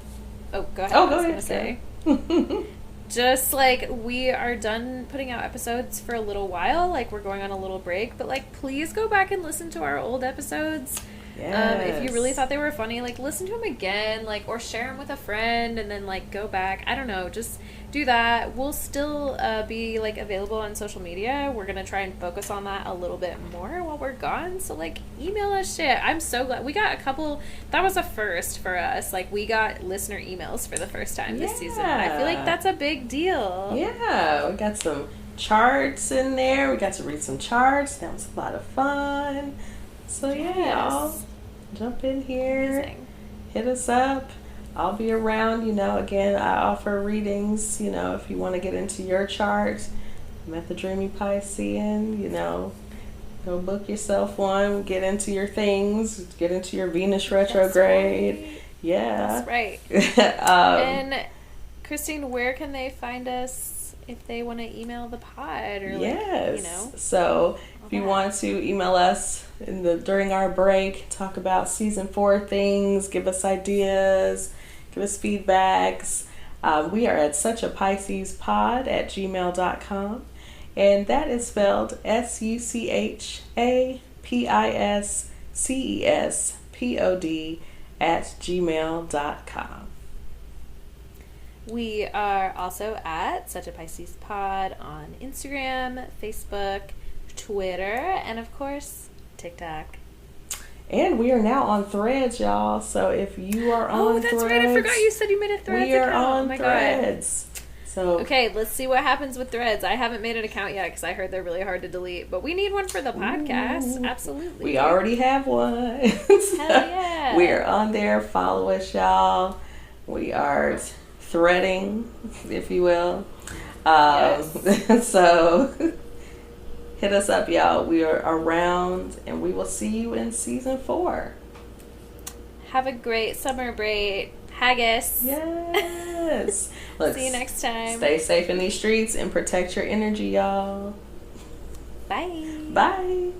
go ahead. Oh, go I ahead. was going to say. Just, like, we are done putting out episodes for a little while. Like, we're going on a little break. But, like, please go back and listen to our old episodes. Yes. If you really thought they were funny, like, listen to them again. Like, or share them with a friend and then, like, go back. I don't know. Just do that. We'll still be, like, available on social media. We're going to try and focus on that a little bit more while we're gone. So, like, email us shit. I'm so glad. We got a couple. That was a first for us. Like, we got listener emails for the first time this season. And I feel like that's a big deal. Yeah. We got some charts in there. We got to read some charts. That was a lot of fun. So, yeah, y'all. Jump in here. Amazing. Hit us up. I'll be around, you know. Again, I offer readings, you know, if you want to get into your chart. I'm at the Dreamy Piscean, you know. Go book yourself one. Get into your things. Get into your Venus retrograde. That's right. Yeah. That's right. And, Christine, where can they find us if they want to email the pod? Or, yes. You know? So, if you want to email us during our break, talk about season 4 things, give us ideas, give us feedbacks. We are at suchapiscespod@gmail.com, and that is spelled SUCHAPISCESPOD@gmail.com. We are also at Such a Pisces Pod on Instagram, Facebook, Twitter, and of course, TikTok. And we are now on Threads, y'all. So if you are on Threads... Oh, that's right. I forgot you said you made a Threads account. We are account. on oh my Threads. God. So okay, let's see what happens with Threads. I haven't made an account yet because I heard they're really hard to delete. But we need one for the podcast. Absolutely. We already have one. Hell yeah. We are on there. Follow us, y'all. We are threading, if you will. Yes. So... hit us up, y'all. We are around, and we will see you in season 4. Have a great summer break. Haggis. Yes. Look, See you next time. Stay safe in these streets and protect your energy, y'all. Bye. Bye.